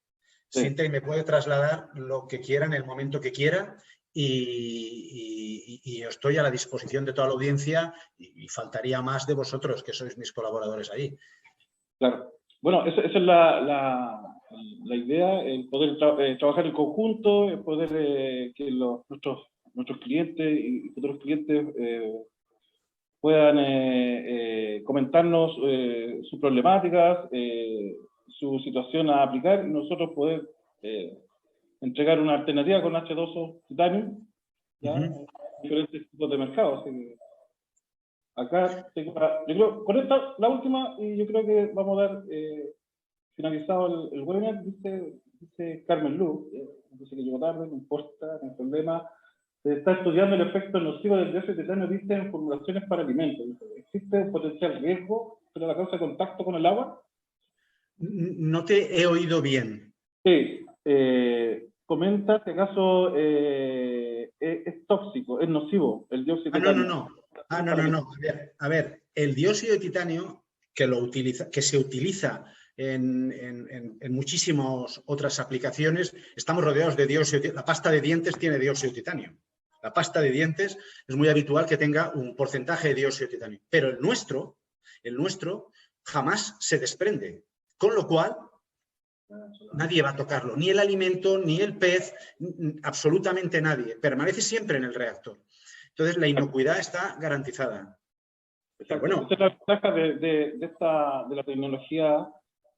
Speaker 1: Sí. Sintec me puede trasladar lo que quiera en el momento que quiera y yo estoy a la disposición de toda la audiencia y faltaría más de vosotros, que sois mis colaboradores ahí.
Speaker 3: Claro. Bueno, esa es la idea, el poder trabajar en conjunto, el poder que nuestros clientes y futuros clientes puedan comentarnos sus problemáticas, su situación a aplicar y nosotros poder entregar una alternativa con H2O Titanium, ¿ya? Diferentes tipos de mercados. Así que acá tengo yo creo, con esta, la última, y yo creo que vamos a dar finalizado el webinar, dice Carmen Luz, dice que llegó tarde, no importa, no hay problema. Se está estudiando el efecto nocivo del dióxido de titanio, dice, en formulaciones para alimentos. ¿Existe un potencial riesgo sobre la causa de contacto con el agua?
Speaker 1: No te he oído bien.
Speaker 3: Sí, comenta si acaso es tóxico, es nocivo el dióxido de titanio.
Speaker 1: No. A ver, el dióxido de titanio que se utiliza en muchísimas otras aplicaciones, estamos rodeados de dióxido de titanio. La pasta de dientes tiene dióxido de titanio. La pasta de dientes es muy habitual que tenga un porcentaje de dióxido de titanio. Pero el nuestro jamás se desprende. Con lo cual, nadie va a tocarlo. Ni el alimento, ni el pez, absolutamente nadie. Permanece siempre en el reactor. Entonces, la inocuidad está garantizada.
Speaker 3: Pero bueno, esta es la ventaja de la tecnología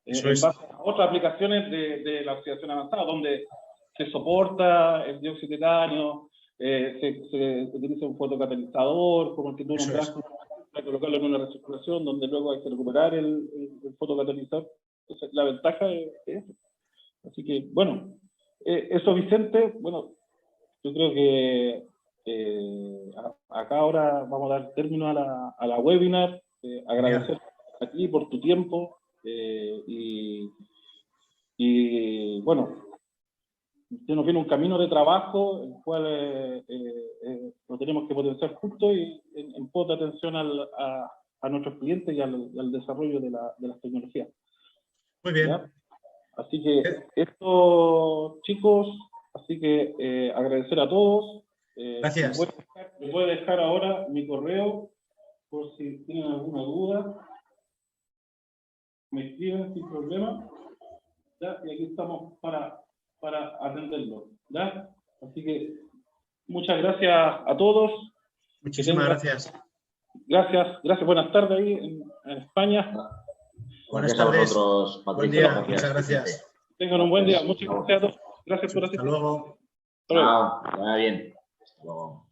Speaker 3: en base a otras aplicaciones de la oxidación avanzada, donde se soporta el dióxido de titanio, se utiliza un fotocatalizador, como el que tú nombraste, para colocarlo en una recirculación, donde luego hay que recuperar el fotocatalizador. Entonces, la ventaja es eso. Así que, bueno, eso, Vicente, bueno, yo creo que acá ahora vamos a dar término a la webinar, agradecer a ti por tu tiempo y bueno, se nos viene un camino de trabajo el cual lo tenemos que potenciar juntos y en pos de atención a nuestros clientes y al desarrollo de las tecnologías.
Speaker 1: Muy bien.
Speaker 3: ¿Ya? Así que esto, chicos, así que agradecer a todos.
Speaker 1: Gracias.
Speaker 3: Les voy a dejar ahora mi correo por si tienen alguna duda. Me escriben sin problema. ¿Ya? Y aquí estamos para atenderlo. ¿Ya? Así que muchas gracias a todos.
Speaker 1: Muchísimas gracias.
Speaker 3: Gracias. Buenas tardes ahí en España.
Speaker 1: Buenas tardes. Buen día. Muchas gracias.
Speaker 3: Tengan un buen día. Muchas gracias a todos. Gracias por asistir.
Speaker 1: Hasta luego.
Speaker 4: Chao. Que vaya bien. Hasta luego.